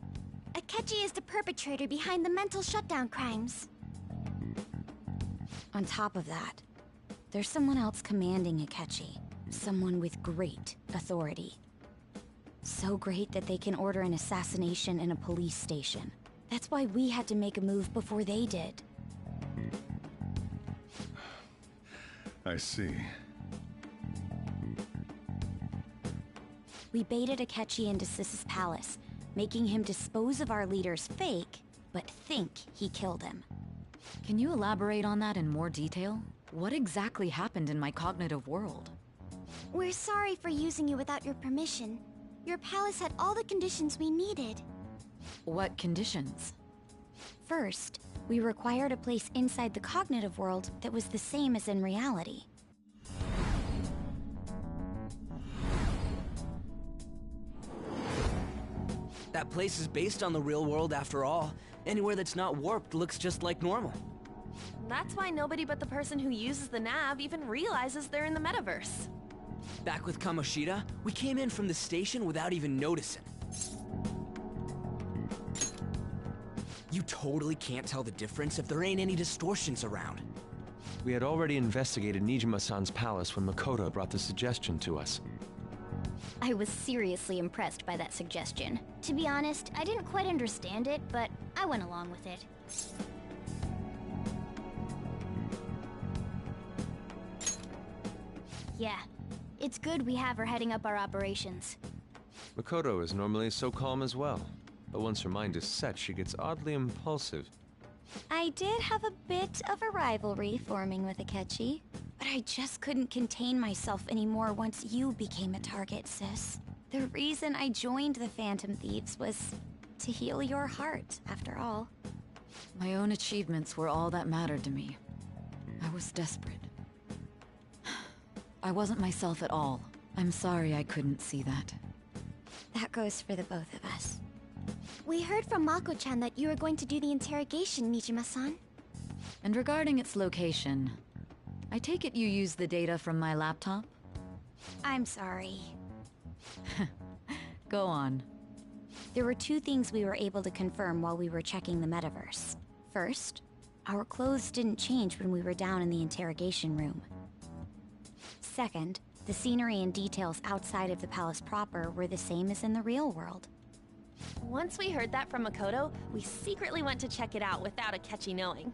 Akechi is the perpetrator behind the mental shutdown crimes. On top of that, there's someone else commanding Akechi. Someone with great authority. So great that they can order an assassination in a police station. That's why we had to make a move before they did. I see. We baited Akechi into Sis's palace, making him dispose of our leader's fake, but think he killed him. Can you elaborate on that in more detail? What exactly happened in my cognitive world? We're sorry for using you without your permission. Your palace had all the conditions we needed. What conditions? First, we required a place inside the cognitive world that was the same as in reality. That place is based on the real world after all. Anywhere that's not warped looks just like normal. That's why nobody but the person who uses the nav even realizes they're in the metaverse. Back with Kamoshida, we came in from the station without even noticing. You totally can't tell the difference if there ain't any distortions around. We had already investigated Nijima-san's palace when Makoto brought the suggestion to us. I was seriously impressed by that suggestion. To be honest, I didn't quite understand it, but I went along with it. Yeah, it's good we have her heading up our operations. Makoto is normally so calm as well, but once her mind is set, she gets oddly impulsive. I did have a bit of a rivalry forming with Akechi, but I just couldn't contain myself anymore once you became a target, sis. The reason I joined the Phantom Thieves was to heal your heart, after all. My own achievements were all that mattered to me. I was desperate. I wasn't myself at all. I'm sorry I couldn't see that. That goes for the both of us. We heard from Mako-chan that you were going to do the interrogation, Nijima-san. And regarding its location, I take it you used the data from my laptop? I'm sorry. Go on. There were two things we were able to confirm while we were checking the metaverse. First, our clothes didn't change when we were down in the interrogation room. Second, the scenery and details outside of the palace proper were the same as in the real world. Once we heard that from Makoto, we secretly went to check it out without Akechi knowing.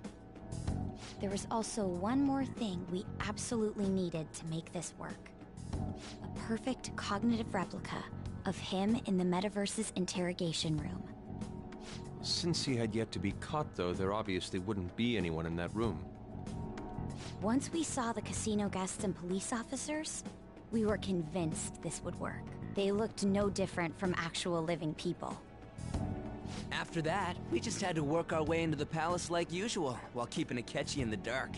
There was also one more thing we absolutely needed to make this work. A perfect cognitive replica of him in the metaverse's interrogation room. Since he had yet to be caught, though, there obviously wouldn't be anyone in that room. Once we saw the casino guests and police officers, we were convinced this would work. They looked no different from actual living people. After that, we just had to work our way into the palace like usual, while keeping Akechi in the dark.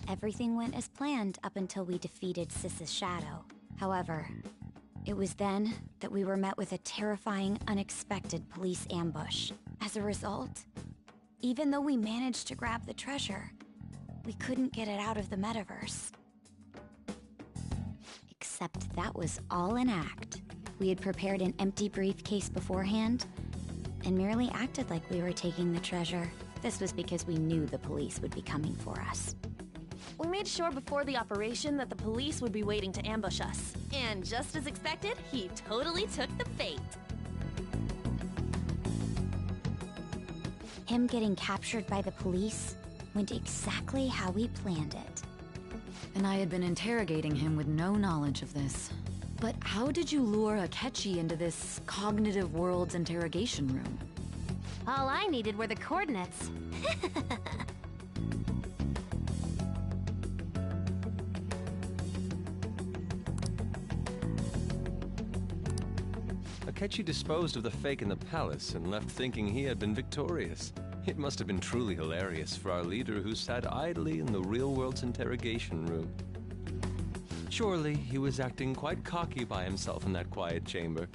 Everything went as planned up until we defeated Sis's shadow. However, it was then that we were met with a terrifying, unexpected police ambush. As a result, even though we managed to grab the treasure, we couldn't get it out of the metaverse. Except that was all an act. We had prepared an empty briefcase beforehand, and merely acted like we were taking the treasure. This was because we knew the police would be coming for us. We made sure before the operation that the police would be waiting to ambush us. And just as expected, he totally took the bait. Him getting captured by the police went exactly how we planned it. And I had been interrogating him with no knowledge of this. But how did you lure Akechi into this cognitive world's interrogation room? All I needed were the coordinates. Akechi disposed of the fake in the palace and left thinking he had been victorious. It must have been truly hilarious for our leader who sat idly in the real world's interrogation room. Surely he was acting quite cocky by himself in that quiet chamber.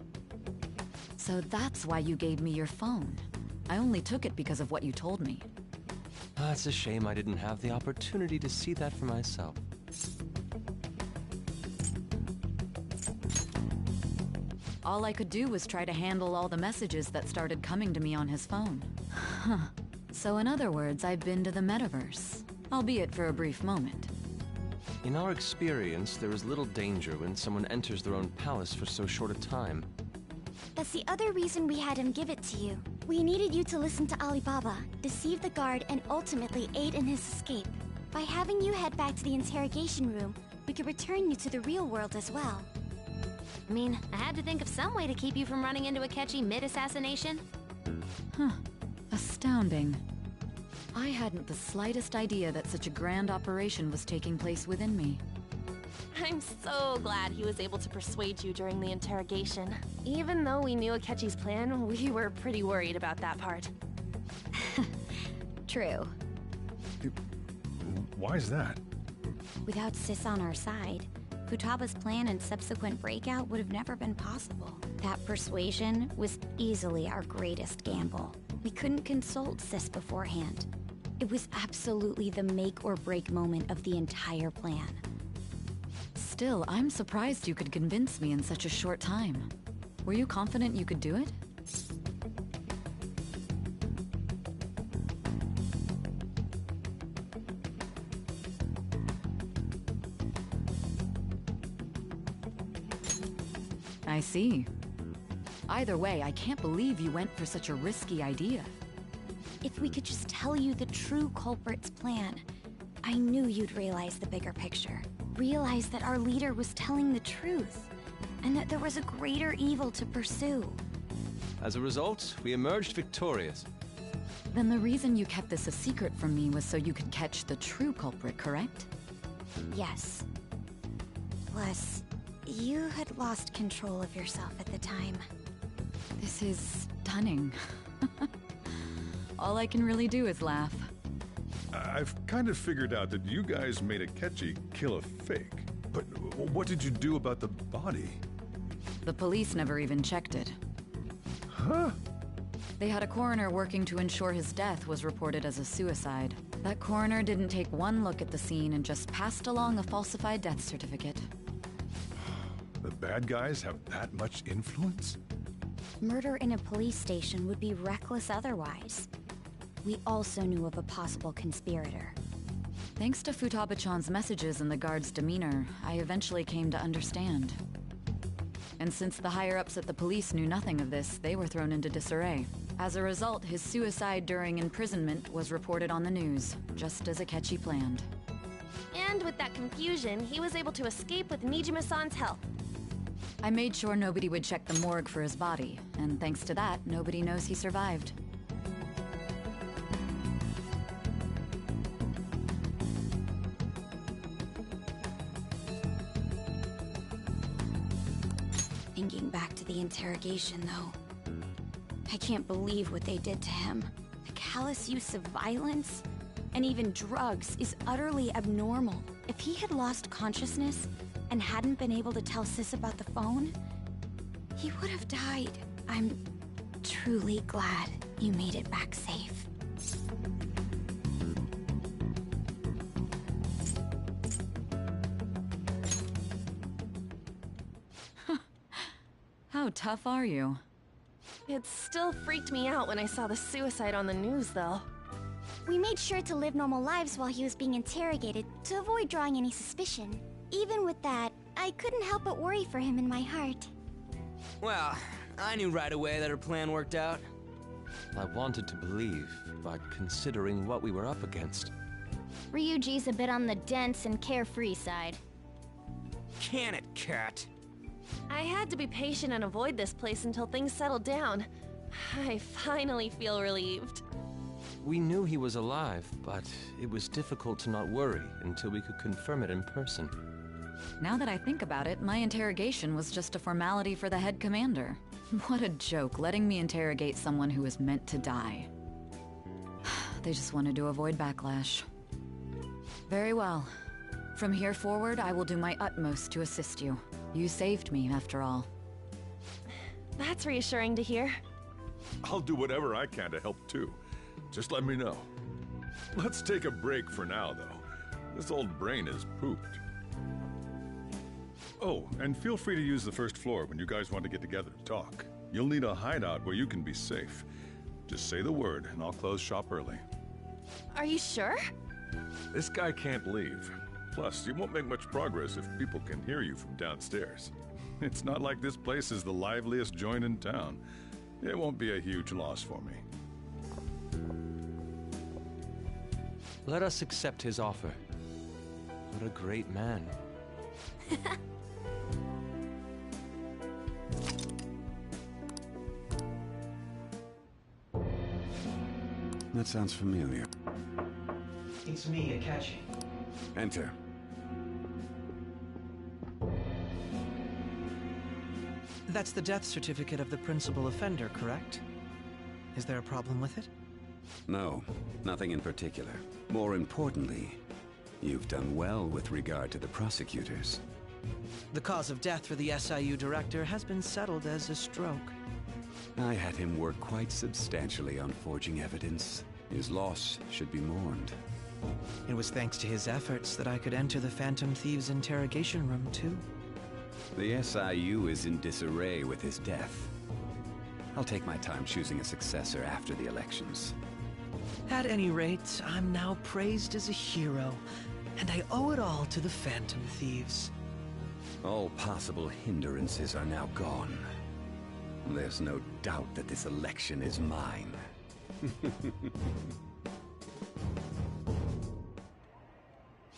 So that's why you gave me your phone. I only took it because of what you told me. It's a shame I didn't have the opportunity to see that for myself. All I could do was try to handle all the messages that started coming to me on his phone. Huh. So in other words, I've been to the metaverse, albeit for a brief moment. In our experience, there is little danger when someone enters their own palace for so short a time. That's the other reason we had him give it to you. We needed you to listen to Alibaba, deceive the guard, and ultimately aid in his escape. By having you head back to the interrogation room, we could return you to the real world as well. I mean, I had to think of some way to keep you from running into Akechi mid-assassination. Huh. Astounding. I hadn't the slightest idea that such a grand operation was taking place within me. I'm so glad he was able to persuade you during the interrogation. Even though we knew Akechi's plan, we were pretty worried about that part. True. Why is that? Without Sis on our side, Futaba's plan and subsequent breakout would have never been possible. That persuasion was easily our greatest gamble. We couldn't consult Sis beforehand. It was absolutely the make or break moment of the entire plan. Still, I'm surprised you could convince me in such a short time. Were you confident you could do it? I see. Either way, I can't believe you went for such a risky idea. If we could just tell you the true culprit's plan, I knew you'd realize the bigger picture. Realize that our leader was telling the truth, and that there was a greater evil to pursue. As a result, we emerged victorious. Then the reason you kept this a secret from me was so you could catch the true culprit, correct? Yes. Plus, you had lost control of yourself at the time. This is stunning. All I can really do is laugh. I've kind of figured out that you guys made Akechi kill a fake. But what did you do about the body? The police never even checked it. Huh? They had a coroner working to ensure his death was reported as a suicide. That coroner didn't take one look at the scene and just passed along a falsified death certificate. The bad guys have that much influence? Murder in a police station would be reckless otherwise. We also knew of a possible conspirator. Thanks to Futaba-chan's messages and the guard's demeanor, I eventually came to understand. And since the higher-ups at the police knew nothing of this, they were thrown into disarray. As a result, his suicide during imprisonment was reported on the news, just as Akechi planned. And with that confusion, he was able to escape with Nijima-san's help. I made sure nobody would check the morgue for his body, and thanks to that, nobody knows he survived. Thinking back to the interrogation, though, I can't believe what they did to him. The callous use of violence, and even drugs, is utterly abnormal. If he had lost consciousness and hadn't been able to tell Sis about the phone, he would have died. I'm truly glad you made it back safe. How tough are you? It still freaked me out when I saw the suicide on the news, though. We made sure to live normal lives while he was being interrogated to avoid drawing any suspicion. Even with that, I couldn't help but worry for him in my heart. Well, I knew right away that her plan worked out. I wanted to believe, but considering what we were up against. Ryuji's a bit on the dense and carefree side. Can it, Cat? I had to be patient and avoid this place until things settled down. I finally feel relieved. We knew he was alive, but it was difficult to not worry until we could confirm it in person. Now that I think about it, my interrogation was just a formality for the head commander. What a joke, letting me interrogate someone who was meant to die. They just wanted to avoid backlash. Very well. From here forward, I will do my utmost to assist you. You saved me, after all. That's reassuring to hear. I'll do whatever I can to help too. Just let me know. Let's take a break for now, though. This old brain is pooped. Oh, and feel free to use the first floor when you guys want to get together to talk. You'll need a hideout where you can be safe. Just say the word, and I'll close shop early. Are you sure? This guy can't leave. Plus, you won't make much progress if people can hear you from downstairs. It's not like this place is the liveliest joint in town. It won't be a huge loss for me. Let us accept his offer. What a great man. That sounds familiar. It's me, Akechi. Enter. That's the death certificate of the principal offender, correct? Is there a problem with it? No, nothing in particular. More importantly, you've done well with regard to the prosecutors. The cause of death for the SIU director has been settled as a stroke. I had him work quite substantially on forging evidence. His loss should be mourned. It was thanks to his efforts that I could enter the Phantom Thieves' interrogation room, too. The SIU is in disarray with his death. I'll take my time choosing a successor after the elections. At any rate, I'm now praised as a hero, and I owe it all to the Phantom Thieves. All possible hindrances are now gone. There's no doubt that this election is mine.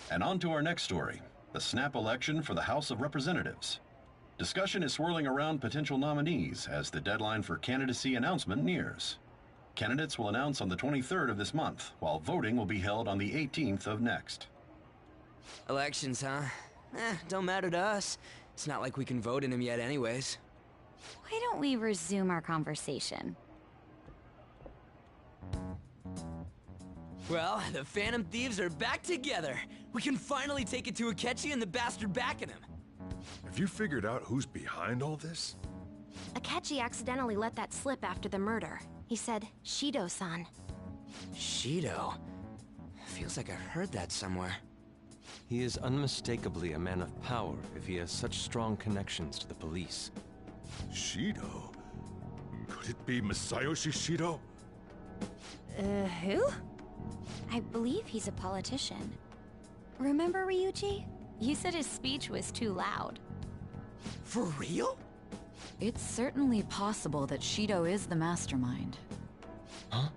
And on to our next story, the snap election for the House of Representatives. Discussion is swirling around potential nominees as the deadline for candidacy announcement nears. Candidates will announce on the 23rd of this month, while voting will be held on the 18th of next. Elections, huh? Don't matter to us. It's not like we can vote in them yet anyways. Why don't we resume our conversation? Well, the Phantom Thieves are back together. We can finally take it to Akechi and the bastard backing him. Have you figured out who's behind all this? Akechi accidentally let that slip after the murder. He said, Shido-san. Shido? Feels like I heard that somewhere. He is unmistakably a man of power if he has such strong connections to the police. Shido? Could it be Masayoshi Shido? Who? I believe he's a politician. Remember Ryuji? You said his speech was too loud. For real? It's certainly possible that Shido is the mastermind. Huh?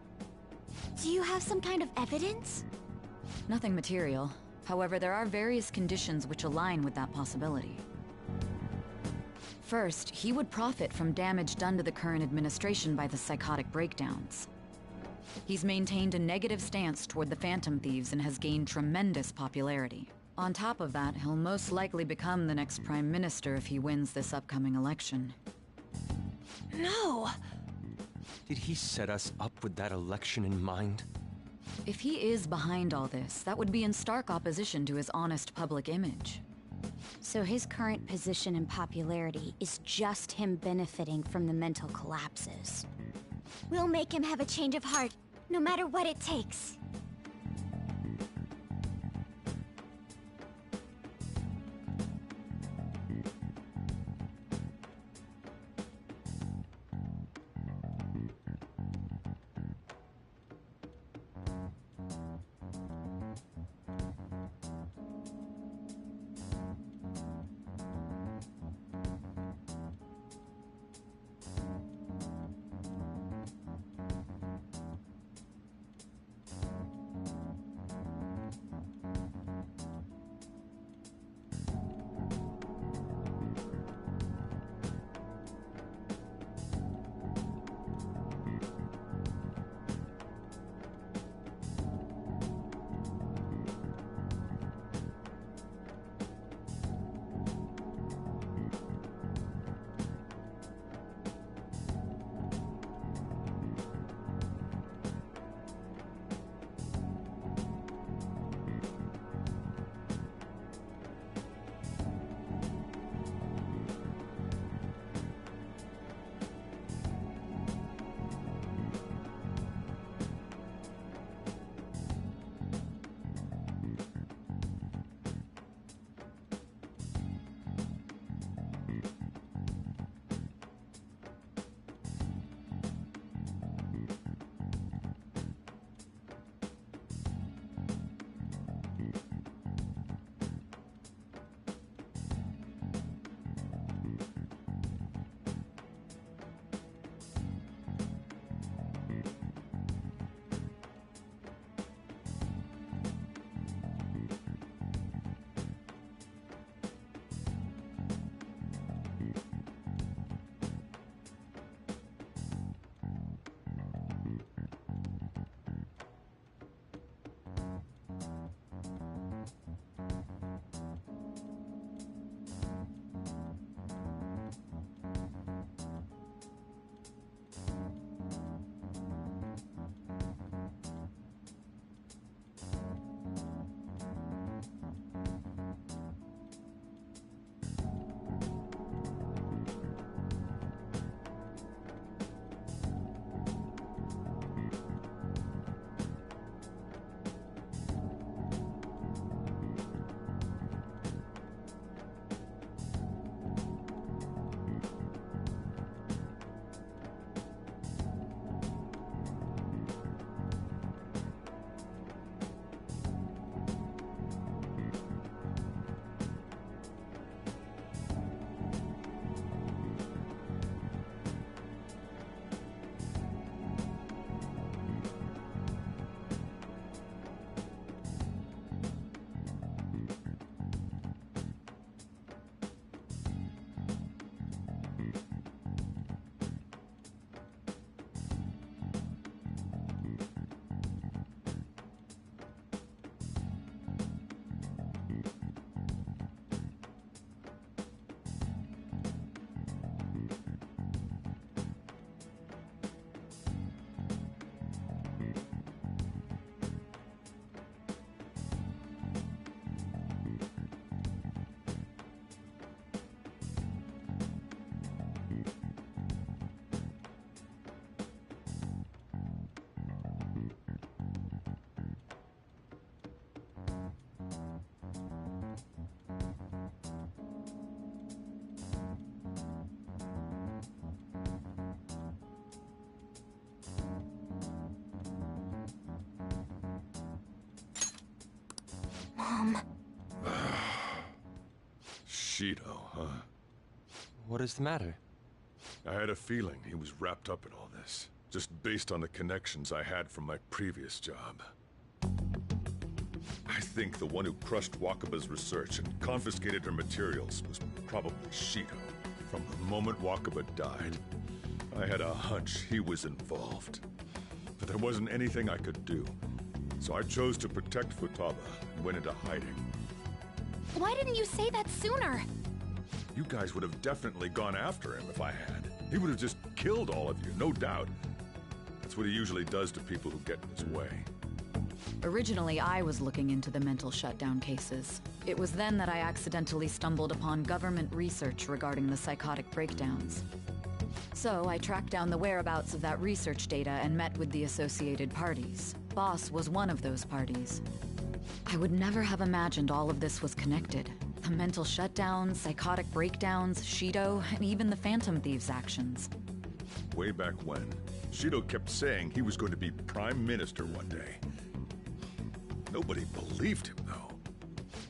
Do you have some kind of evidence? Nothing material. However, there are various conditions which align with that possibility. First, he would profit from damage done to the current administration by the psychotic breakdowns. He's maintained a negative stance toward the Phantom Thieves and has gained tremendous popularity. On top of that, he'll most likely become the next Prime Minister if he wins this upcoming election. No! Did he set us up with that election in mind? If he is behind all this, that would be in stark opposition to his honest public image. So his current position and popularity is just him benefiting from the mental collapses. We'll make him have a change of heart, no matter what it takes. Mom. Shido, huh? What is the matter? I had a feeling he was wrapped up in all this, just based on the connections I had from my previous job. I think the one who crushed Wakaba's research and confiscated her materials was probably Shido. From the moment Wakaba died, I had a hunch he was involved. But there wasn't anything I could do. So I chose to protect Futaba and went into hiding. Why didn't you say that sooner? You guys would have definitely gone after him if I had. He would have just killed all of you, no doubt. That's what he usually does to people who get in his way. Originally, I was looking into the mental shutdown cases. It was then that I accidentally stumbled upon government research regarding the psychotic breakdowns. So I tracked down the whereabouts of that research data and met with the associated parties. Boss was one of those parties. I would never have imagined all of this was connected. The mental shutdowns, psychotic breakdowns, Shido, and even the Phantom Thieves' actions. Way back when, Shido kept saying he was going to be Prime Minister one day. Nobody believed him, though.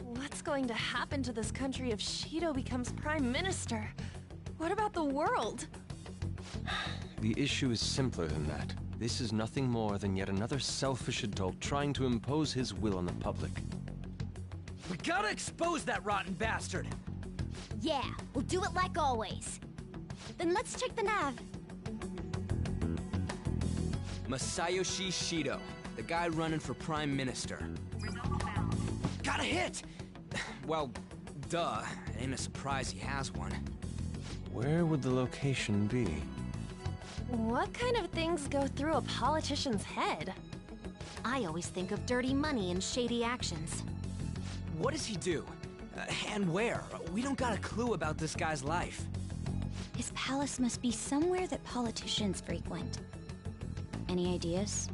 What's going to happen to this country if Shido becomes Prime Minister? What about the world? The issue is simpler than that. This is nothing more than yet another selfish adult trying to impose his will on the public. We gotta expose that rotten bastard! Yeah, we'll do it like always. Then let's check the nav. Masayoshi Shido, the guy running for Prime Minister. Got a hit! Well, duh. It ain't a surprise he has one. Where would the location be? What kind of things go through a politician's head? I always think of dirty money and shady actions. What does he do? And where? We don't got a clue about this guy's life. His palace must be somewhere that politicians frequent. Any ideas?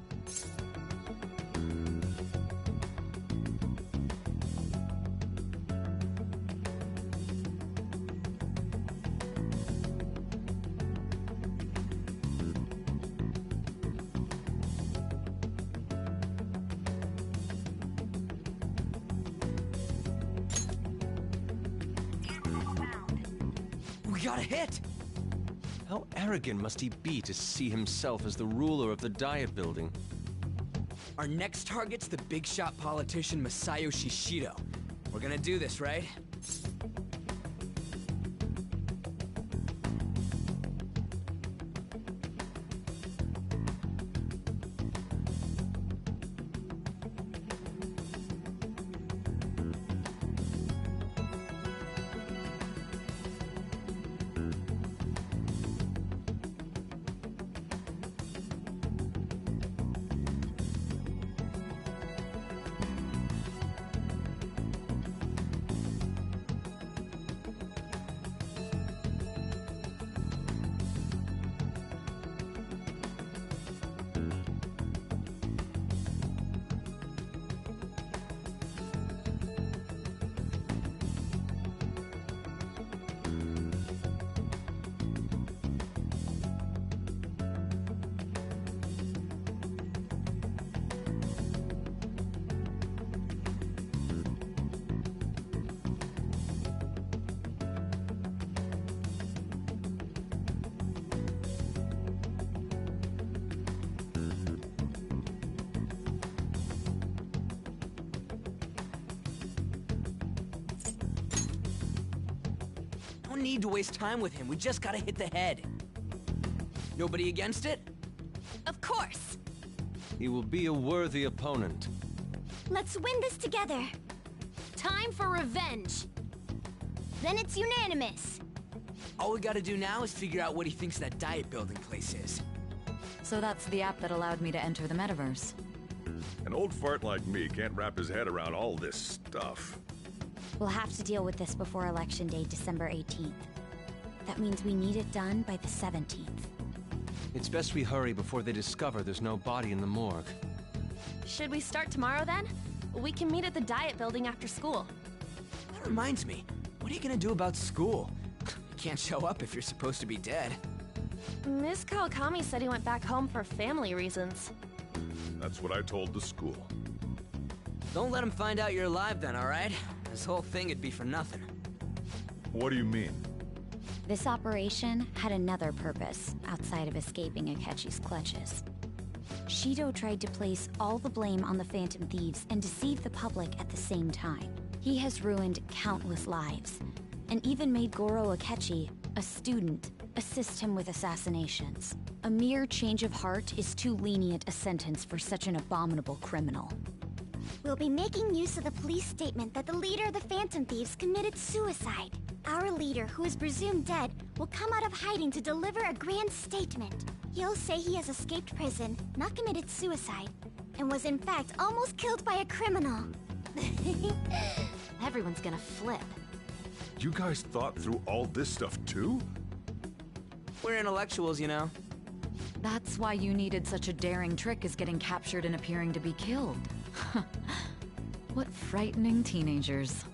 We got a hit! How arrogant must he be to see himself as the ruler of the Diet Building? Our next target's the big shot politician Masayoshi Shido. We're gonna do this, right? Don't need to waste time with him. We just gotta hit the head. Nobody against it? Of course. He will be a worthy opponent. Let's win this together. Time for revenge. Then it's unanimous. All we gotta do now is figure out what he thinks that Diet Building place is. So that's the app that allowed me to enter the metaverse. An old fart like me can't wrap his head around all this stuff. We'll have to deal with this before Election Day, December 18th. That means we need it done by the 17th. It's best we hurry before they discover there's no body in the morgue. Should we start tomorrow then? We can meet at the Diet Building after school. That reminds me, what are you gonna do about school? You can't show up if you're supposed to be dead. Miss Kawakami said he went back home for family reasons. That's what I told the school. Don't let him find out you're alive then, alright? This whole thing would be for nothing. What do you mean? This operation had another purpose outside of escaping Akechi's clutches. Shido tried to place all the blame on the Phantom Thieves and deceive the public at the same time. He has ruined countless lives, and even made Goro Akechi, a student, assist him with assassinations. A mere change of heart is too lenient a sentence for such an abominable criminal. We'll be making use of the police statement that the leader of the Phantom Thieves committed suicide. Our leader, who is presumed dead, will come out of hiding to deliver a grand statement. He'll say he has escaped prison, not committed suicide, and was in fact almost killed by a criminal. Everyone's gonna flip. You guys thought through all this stuff too? We're intellectuals, you know. That's why you needed such a daring trick as getting captured and appearing to be killed. What frightening teenagers.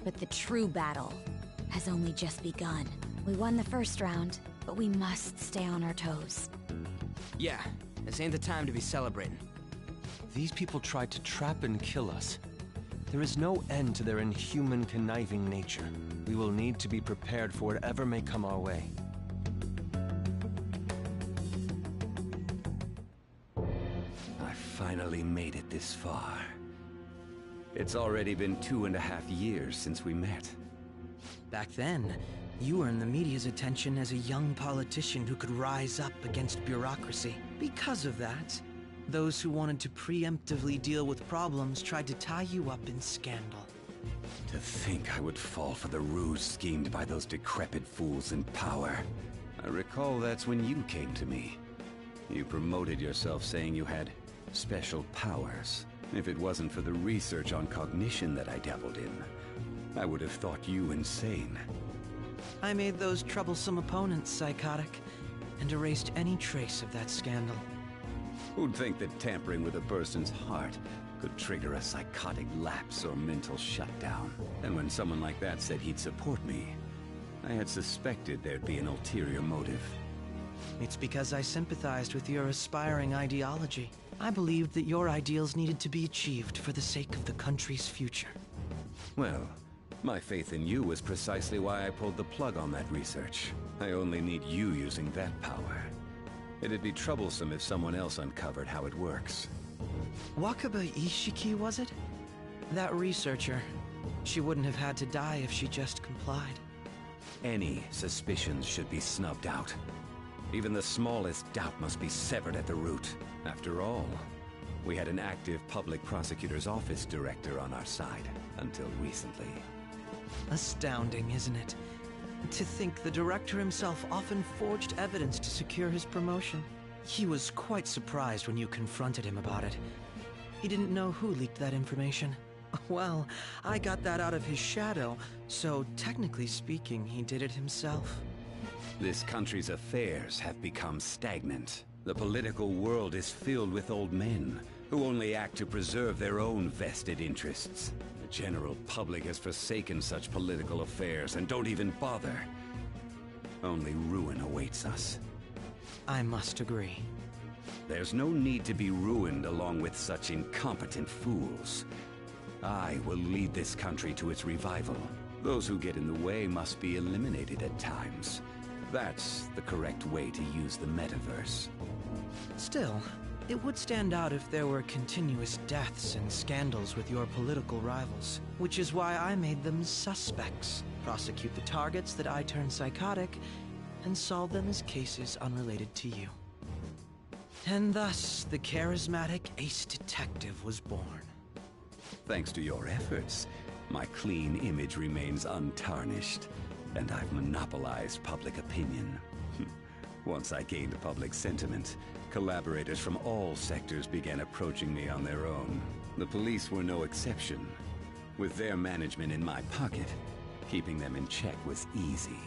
But the true battle has only just begun. We won the first round, but we must stay on our toes. Yeah, this ain't the time to be celebrating. These people tried to trap and kill us. There is no end to their inhuman, conniving nature. We will need to be prepared for whatever may come our way. I finally made it this far. It's already been 2.5 years since we met. Back then, you earned the media's attention as a young politician who could rise up against bureaucracy. Because of that, those who wanted to preemptively deal with problems tried to tie you up in scandal. To think I would fall for the ruse schemed by those decrepit fools in power. I recall that's when you came to me. You promoted yourself saying you had special powers. If it wasn't for the research on cognition that I dabbled in, I would have thought you insane. I made those troublesome opponents psychotic, and erased any trace of that scandal. Who'd think that tampering with a person's heart could trigger a psychotic lapse or mental shutdown? And when someone like that said he'd support me, I had suspected there'd be an ulterior motive. It's because I sympathized with your aspiring ideology. I believed that your ideals needed to be achieved for the sake of the country's future. Well, my faith in you was precisely why I pulled the plug on that research. I only need you using that power. It'd be troublesome if someone else uncovered how it works. Wakaba Ishiki, was it? That researcher. She wouldn't have had to die if she just complied. Any suspicions should be snubbed out. Even the smallest doubt must be severed at the root. After all, we had an active public prosecutor's office director on our side, until recently. Astounding, isn't it? To think the director himself often forged evidence to secure his promotion. He was quite surprised when you confronted him about it. He didn't know who leaked that information. Well, I got that out of his shadow, so technically speaking, he did it himself. This country's affairs have become stagnant. The political world is filled with old men who only act to preserve their own vested interests. The general public has forsaken such political affairs and don't even bother. Only ruin awaits us. I must agree. There's no need to be ruined along with such incompetent fools. I will lead this country to its revival. Those who get in the way must be eliminated at times. That's the correct way to use the metaverse. Still, it would stand out if there were continuous deaths and scandals with your political rivals, which is why I made them suspects, prosecute the targets that I turned psychotic, and solve them as cases unrelated to you. And thus, the charismatic ace detective was born. Thanks to your efforts, my clean image remains untarnished, and I've monopolized public opinion. Once I gained public sentiment, collaborators from all sectors began approaching me on their own. The police were no exception. With their management in my pocket, keeping them in check was easy.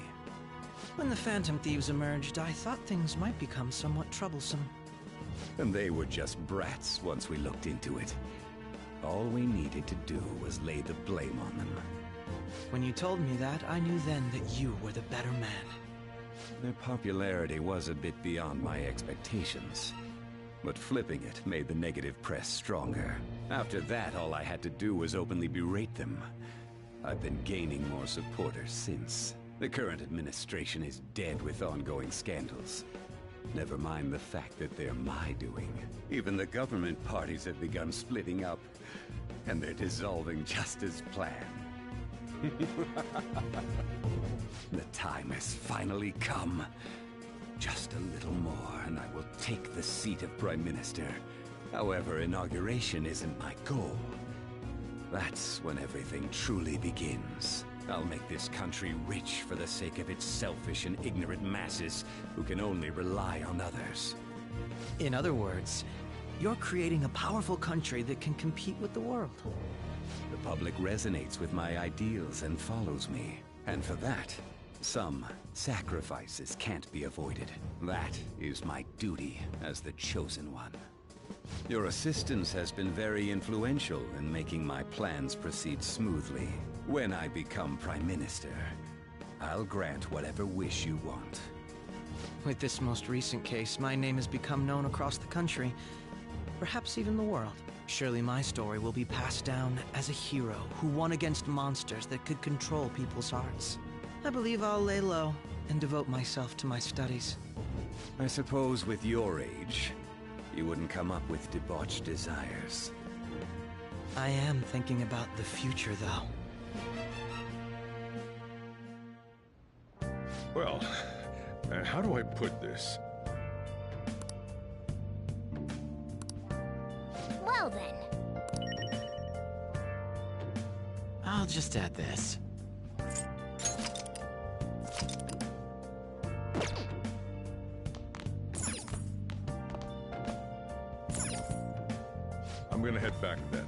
When the Phantom Thieves emerged, I thought things might become somewhat troublesome. And they were just brats once we looked into it. All we needed to do was lay the blame on them. When you told me that, I knew then that you were the better man. Their popularity was a bit beyond my expectations. But flipping it made the negative press stronger. After that, all I had to do was openly berate them. I've been gaining more supporters since. The current administration is dead with ongoing scandals. Never mind the fact that they're my doing. Even the government parties have begun splitting up, and they're dissolving just as planned. The time has finally come. Just a little more, and I will take the seat of Prime Minister However, inauguration isn't my goal. That's when everything truly begins. I'll make this country rich for the sake of its selfish and ignorant masses who can only rely on others. In other words, you're creating a powerful country that can compete with the world. The public resonates with my ideals and follows me. And for that, some sacrifices can't be avoided. That is my duty as the Chosen One. Your assistance has been very influential in making my plans proceed smoothly. When I become Prime Minister, I'll grant whatever wish you want. With this most recent case, my name has become known across the country, perhaps even the world. Surely my story will be passed down as a hero who won against monsters that could control people's hearts. I believe I'll lay low and devote myself to my studies. I suppose with your age, you wouldn't come up with debauched desires. I am thinking about the future, though. Well, how do I put this? Well then. I'll just add this. I'm gonna head back then.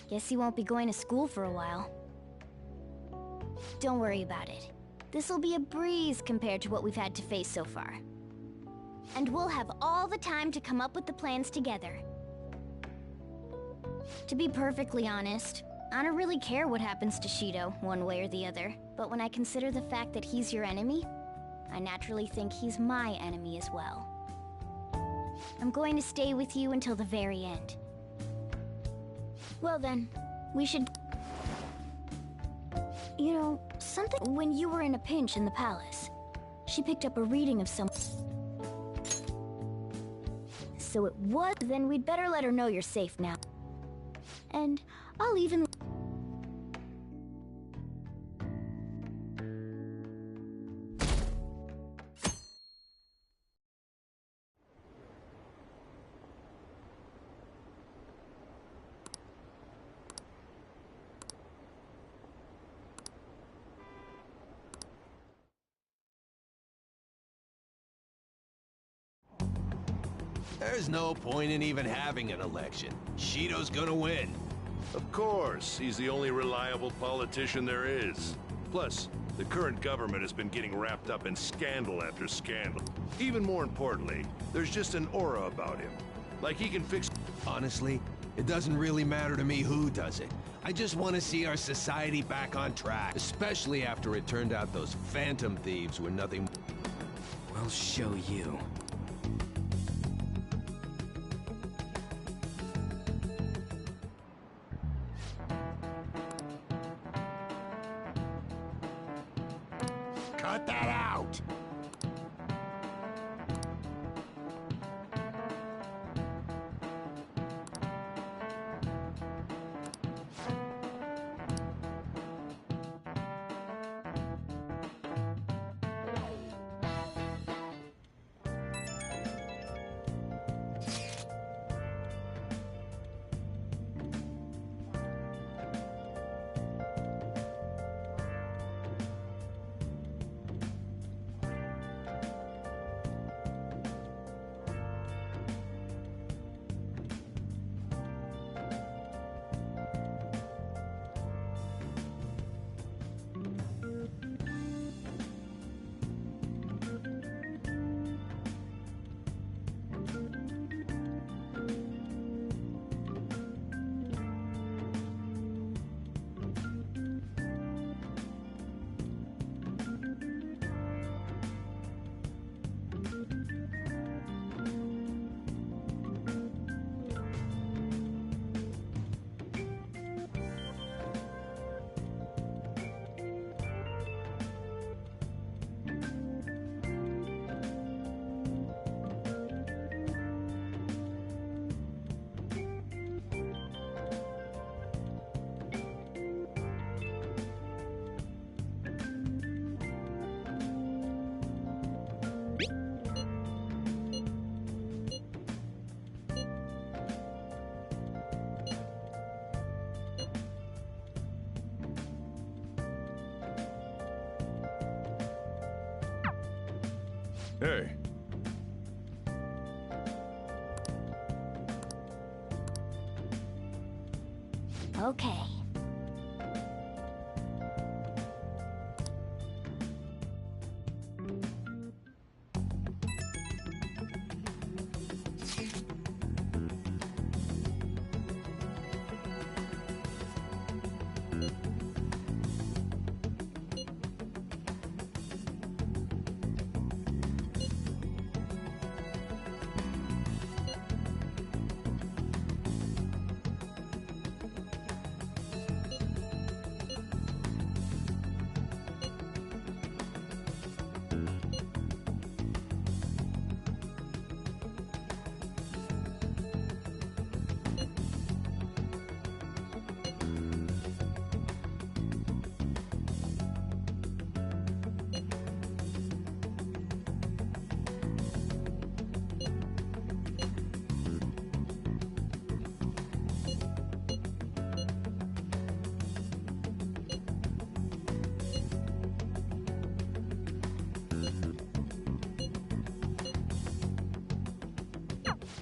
Guess you won't be going to school for a while. Don't worry about it. This'll be a breeze compared to what we've had to face so far. And we'll have all the time to come up with the plans together. To be perfectly honest, I don't really care what happens to Shido, one way or the other. But when I consider the fact that he's your enemy, I naturally think he's my enemy as well. I'm going to stay with you until the very end. Well then, we should... You know, something... When you were in a pinch in the palace, she picked up a reading of some... So it was... Then we'd better let her know you're safe now. And I'll even... There's no point in even having an election. Shido's gonna win. Of course, he's the only reliable politician there is. Plus, the current government has been getting wrapped up in scandal after scandal. Even more importantly, there's just an aura about him. Like he can fix... Honestly, it doesn't really matter to me who does it. I just want to see our society back on track. Especially after it turned out those Phantom Thieves were nothing... We'll show you. Cut that out! Hey. Okay.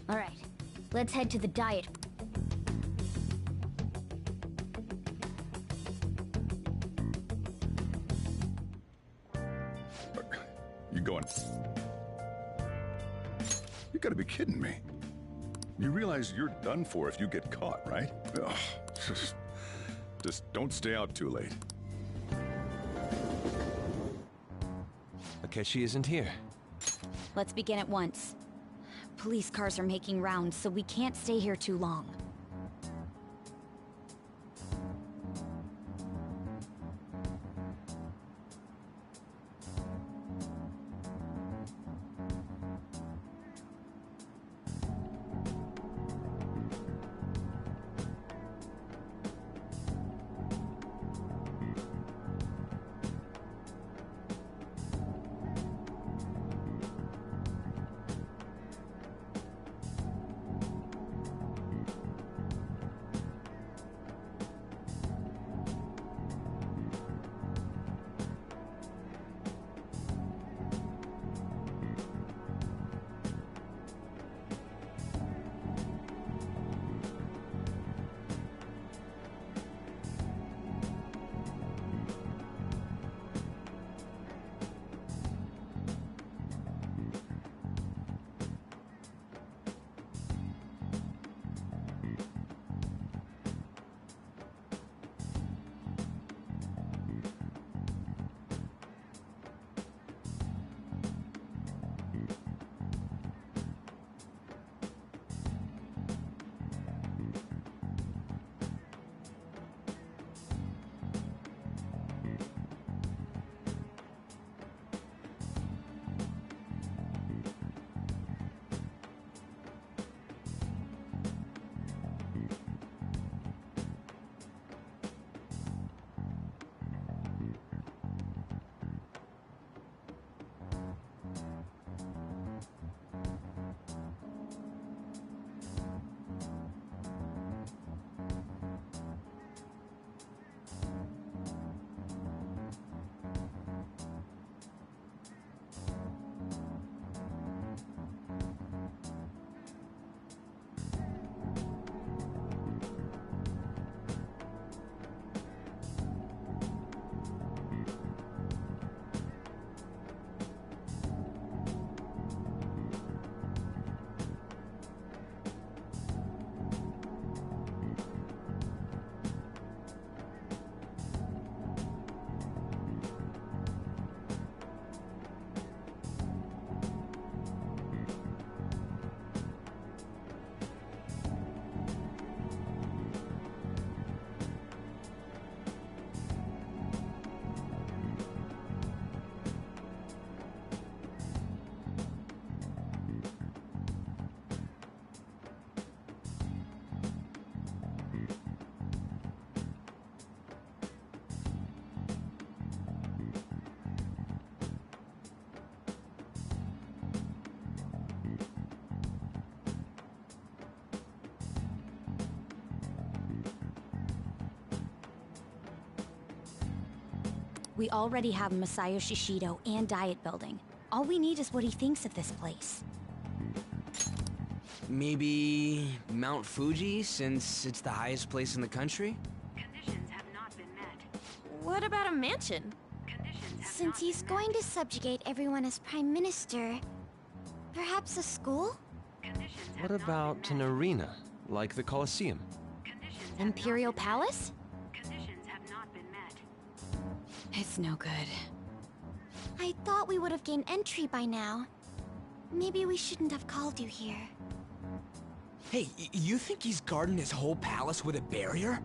All right, let's head to the diet. You going? You gotta be kidding me. You realize you're done for if you get caught, right? Ugh, just don't stay out too late. Akechi isn't here. Let's begin at once. Police cars are making rounds, so we can't stay here too long. We already have Masayo Shishido and diet building. All we need is what he thinks of this place. Maybe Mount Fuji, since it's the highest place in the country? What about a mansion? Since he's going to subjugate everyone as Prime Minister, perhaps a school? What about an arena, like the Colosseum? Imperial Palace? It's no good. I thought we would have gained entry by now. Maybe we shouldn't have called you here. Hey, you think he's guarding his whole palace with a barrier?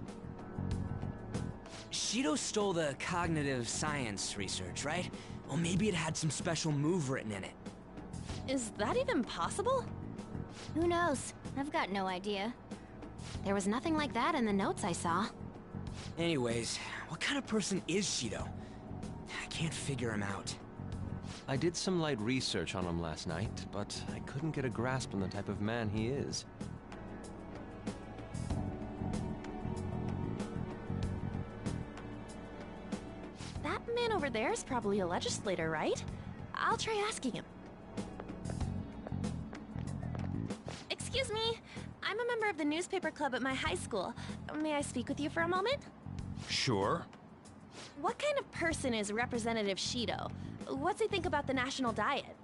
Shido stole the cognitive science research, right? Well, maybe it had some special move written in it. Is that even possible? Who knows? I've got no idea. There was nothing like that in the notes I saw. Anyways, what kind of person is Shido? I can't figure him out. I did some light research on him last night, but I couldn't get a grasp on the type of man he is. That man over there is probably a legislator, right? I'll try asking him. Excuse me, I'm a member of the newspaper club at my high school. May I speak with you for a moment? Sure. What kind of person is Representative Shido? What's he think about the national diet?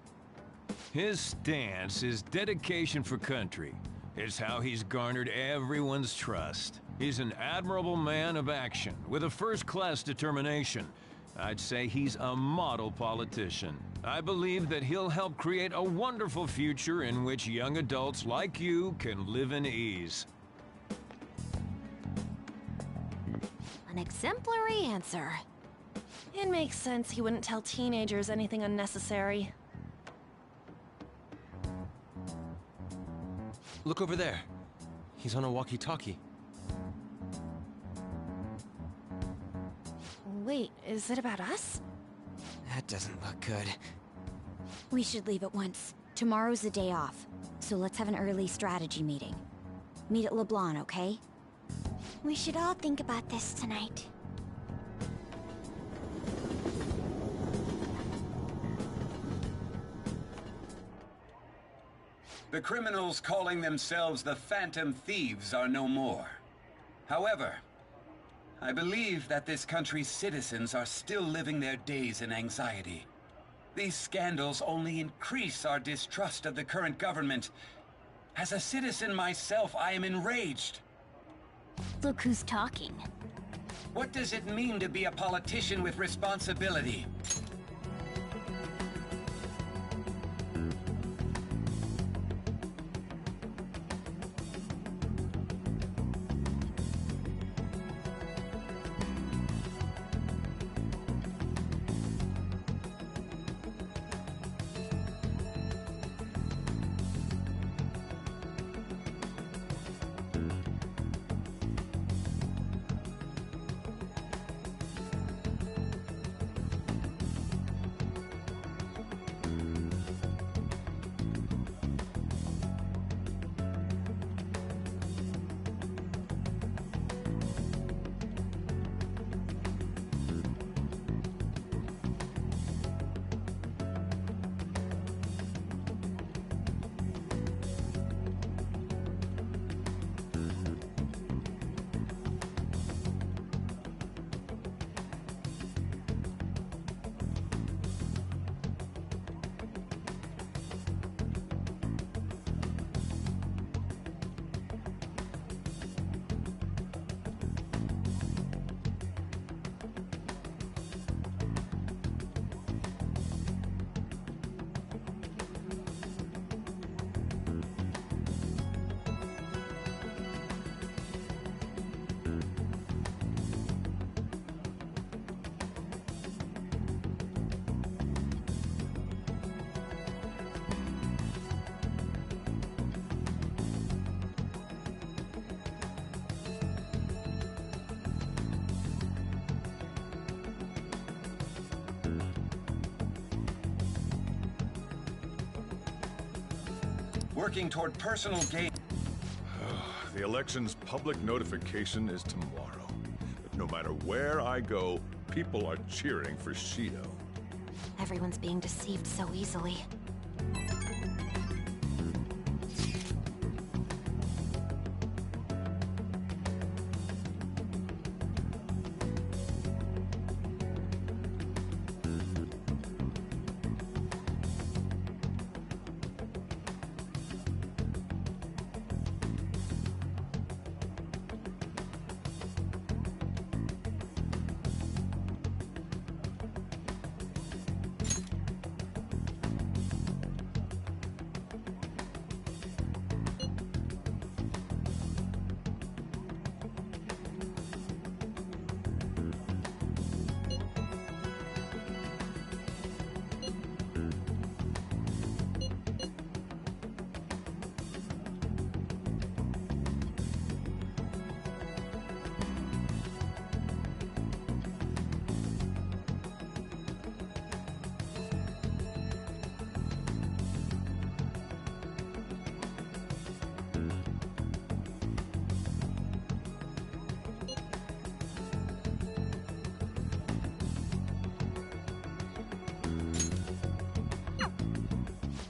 His stance is dedication for country. It's how he's garnered everyone's trust. He's an admirable man of action, with a first-class determination. I'd say he's a model politician. I believe that he'll help create a wonderful future in which young adults like you can live in ease. An exemplary answer. It makes sense he wouldn't tell teenagers anything unnecessary. Look over there. He's on a walkie-talkie. Wait, is it about us? That doesn't look good. We should leave at once. Tomorrow's the day off, so let's have an early strategy meeting. Meet at LeBlanc, okay? We should all think about this tonight. The criminals calling themselves the Phantom Thieves are no more. However, I believe that this country's citizens are still living their days in anxiety. These scandals only increase our distrust of the current government. As a citizen myself, I am enraged. Look who's talking. What does it mean to be a politician with responsibility? Working toward personal gain. The election's public notification is tomorrow. But no matter where I go, people are cheering for Shido. Everyone's being deceived so easily.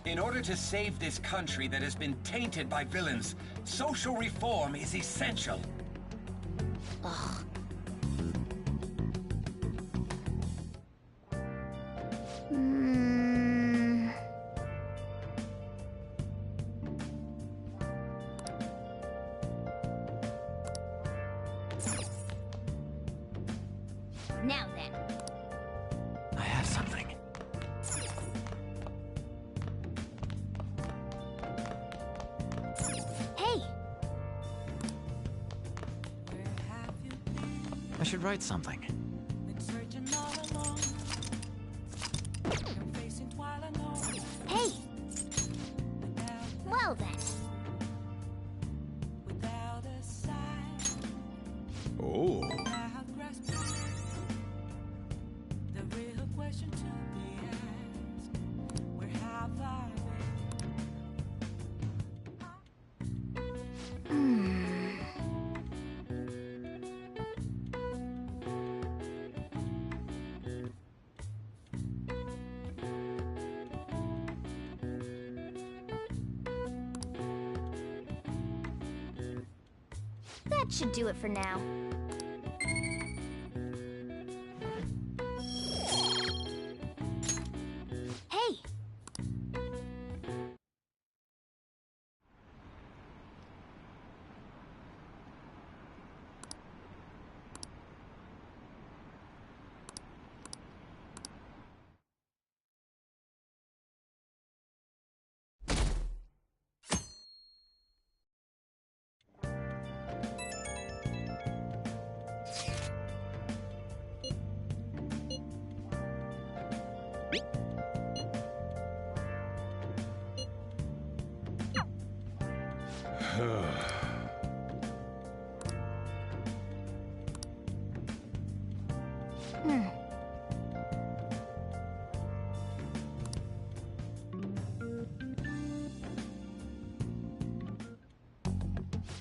In order to save this country that has been tainted by villains, social reform is essential. Ugh. Now then. I have something. Hey! I should write something. Hey! Well then. Oh. That should do it for now. Hey!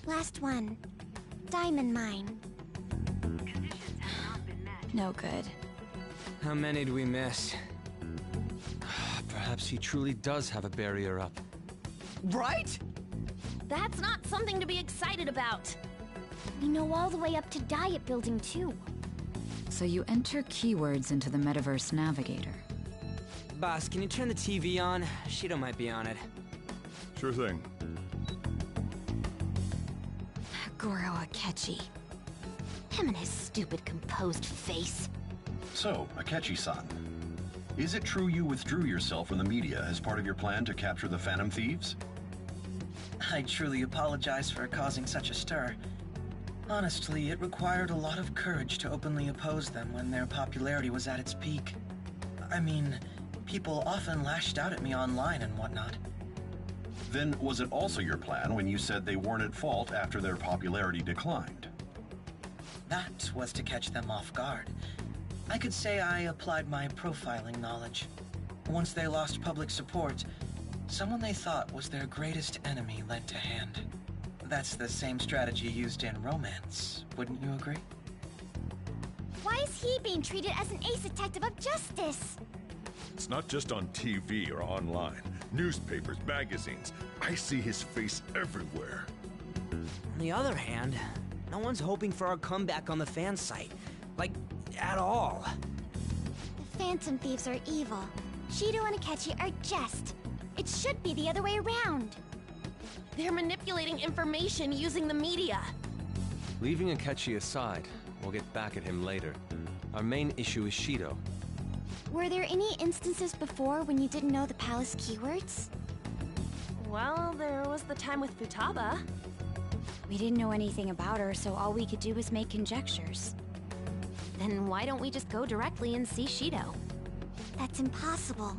Last one. Diamond mine. No good. How many do we miss? Perhaps he truly does have a barrier up. Right? That's not something to be excited about. We know all the way up to Diet Building, too. So you enter keywords into the Metaverse Navigator. Boss, can you turn the TV on? Shido might be on it. Sure thing. Goro Akechi. Him and his stupid composed face. So, Akechi-san, is it true you withdrew yourself from the media as part of your plan to capture the Phantom Thieves? I truly apologize for causing such a stir. Honestly, it required a lot of courage to openly oppose them when their popularity was at its peak. I mean, people often lashed out at me online and whatnot. Then was it also your plan when you said they weren't at fault after their popularity declined? That was to catch them off guard. I could say I applied my profiling knowledge. Once they lost public support, someone they thought was their greatest enemy lent a hand. That's the same strategy used in romance, wouldn't you agree? Why is he being treated as an ace detective of justice? It's not just on TV or online. Newspapers, magazines. I see his face everywhere. On the other hand, no one's hoping for our comeback on the fan site. Like, at all. The Phantom Thieves are evil. Shido and Akechi are just. It should be the other way around. They're manipulating information using the media. Leaving Akechi aside, we'll get back at him later. Our main issue is Shido. Were there any instances before when you didn't know the palace keywords? Well, there was the time with Futaba. We didn't know anything about her, so all we could do was make conjectures. Then why don't we just go directly and see Shido? That's impossible.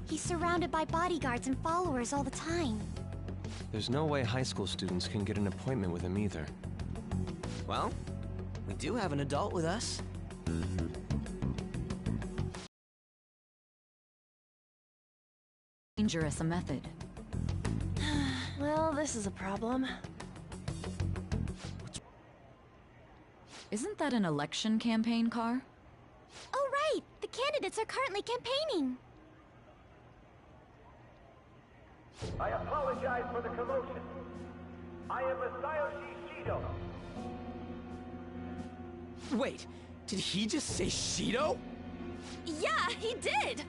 He's surrounded by bodyguards and followers all the time. There's no way high school students can get an appointment with him either. Well, we do have an adult with us. Dangerous a method. Well, this is a problem. Isn't that an election campaign car? Oh, right! The candidates are currently campaigning. I apologize for the commotion. I am Masayoshi Shido. Wait, did he just say Shido? Yeah, he did!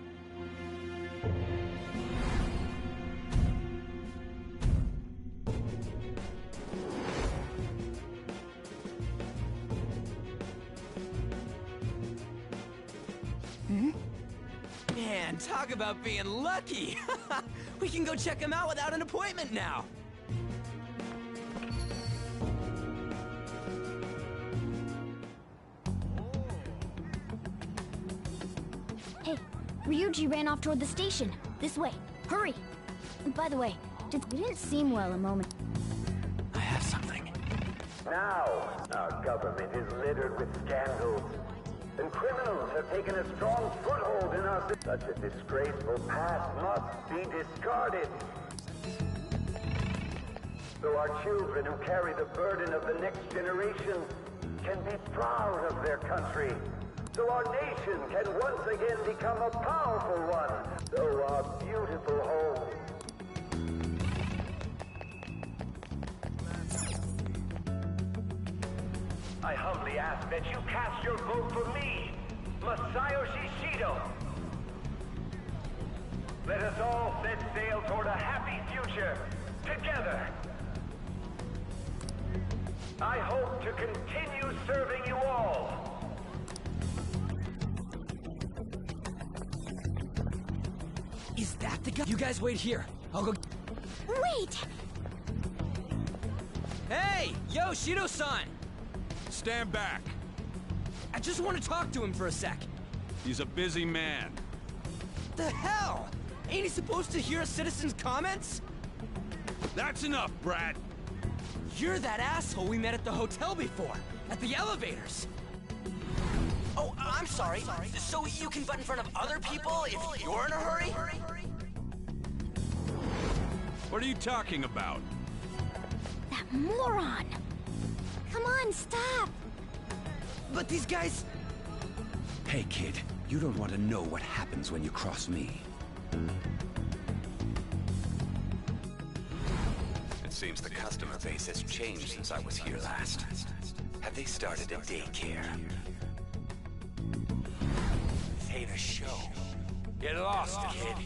Man, talk about being lucky! We can go check him out without an appointment now! Hey, Ryuji ran off toward the station. This way. Hurry! By the way, you didn't seem well a moment. I have something. Now, our government is littered with scandals, and criminals have taken a strong foothold in our city. Such a disgraceful past must be discarded. So our children who carry the burden of the next generation can be proud of their country. So our nation can once again become a powerful one. So our beautiful home. I humbly ask that you cast your vote for me, Masayoshi Shido. Let us all set sail toward a happy future, together. I hope to continue serving you all. Is that the guy? You guys wait here. I'll go. Wait! Hey! Yo, Shido-san! Stand back. I just want to talk to him for a sec. He's a busy man. The hell? Ain't he supposed to hear a citizen's comments? That's enough, Brad. You're that asshole we met at the hotel before, at the elevators. Oh, I'm sorry. So you can butt in front of other people if you're in a hurry? What are you talking about? That moron! Come on, stop! But these guys... Hey, kid, you don't want to know what happens when you cross me. It seems the customer base has changed since I was here last. Have they started a daycare? This ain't a show. Get lost, kid.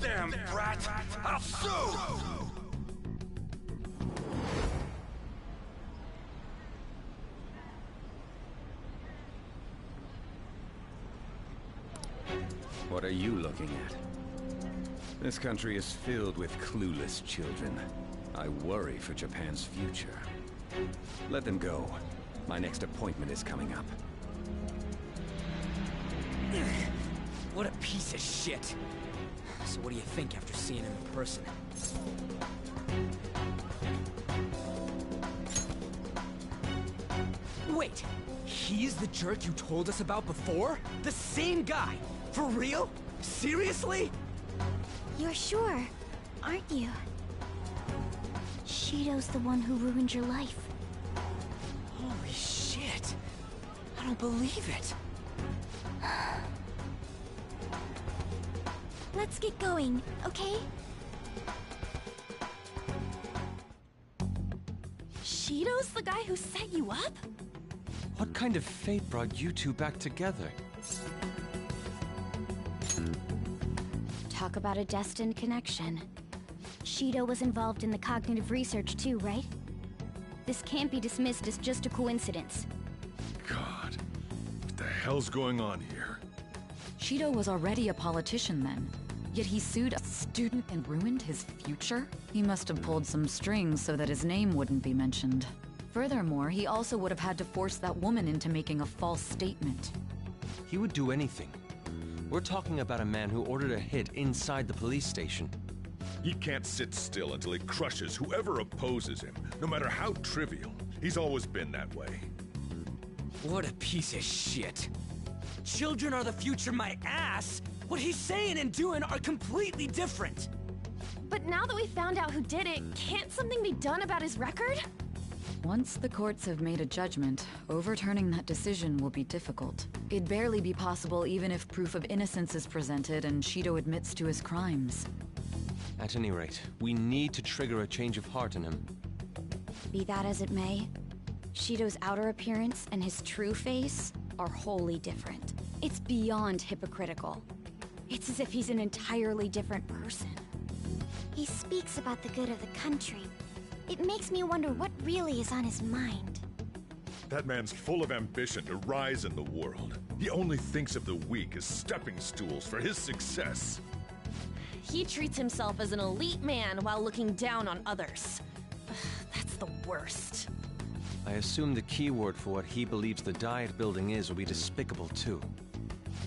Damn brat! I'll sue! What are you looking at? This country is filled with clueless children. I worry for Japan's future. Let them go. My next appointment is coming up. What a piece of shit. So what do you think after seeing him in person? Wait, he's the jerk you told us about before? The same guy? For real? Seriously? You're sure, aren't you? Shido's the one who ruined your life. Holy shit. I don't believe it. Let's get going, okay? Shido's the guy who set you up? What kind of fate brought you two back together? Talk about a destined connection. Shido was involved in the cognitive research too, right? This can't be dismissed as just a coincidence. God, what the hell's going on here? Shido was already a politician then, yet he sued a student and ruined his future? He must have pulled some strings so that his name wouldn't be mentioned. Furthermore, he also would have had to force that woman into making a false statement. He would do anything. We're talking about a man who ordered a hit inside the police station. He can't sit still until he crushes whoever opposes him, no matter how trivial. He's always been that way. What a piece of shit. Children are the future, my ass! What he's saying and doing are completely different! But now that we found out who did it, can't something be done about his record? Once the courts have made a judgment, overturning that decision will be difficult. It'd barely be possible even if proof of innocence is presented and Shido admits to his crimes. At any rate, we need to trigger a change of heart in him. Be that as it may, Shido's outer appearance and his true face are wholly different. It's beyond hypocritical. It's as if he's an entirely different person. He speaks about the good of the country. It makes me wonder what really is on his mind. That man's full of ambition to rise in the world. He only thinks of the weak as stepping stools for his success. He treats himself as an elite man while looking down on others. That's the worst. I assume the keyword for what he believes the Diet Building is will be despicable too.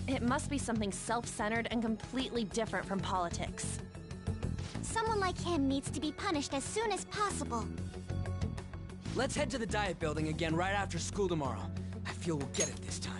It must be something self-centered and completely different from politics. Someone like him needs to be punished as soon as possible. Let's head to the Diet Building again right after school tomorrow. I feel we'll get it this time.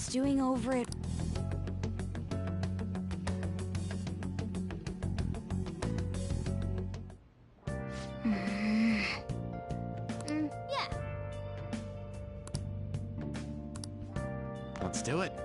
stewing over it. Yeah. Let's do it.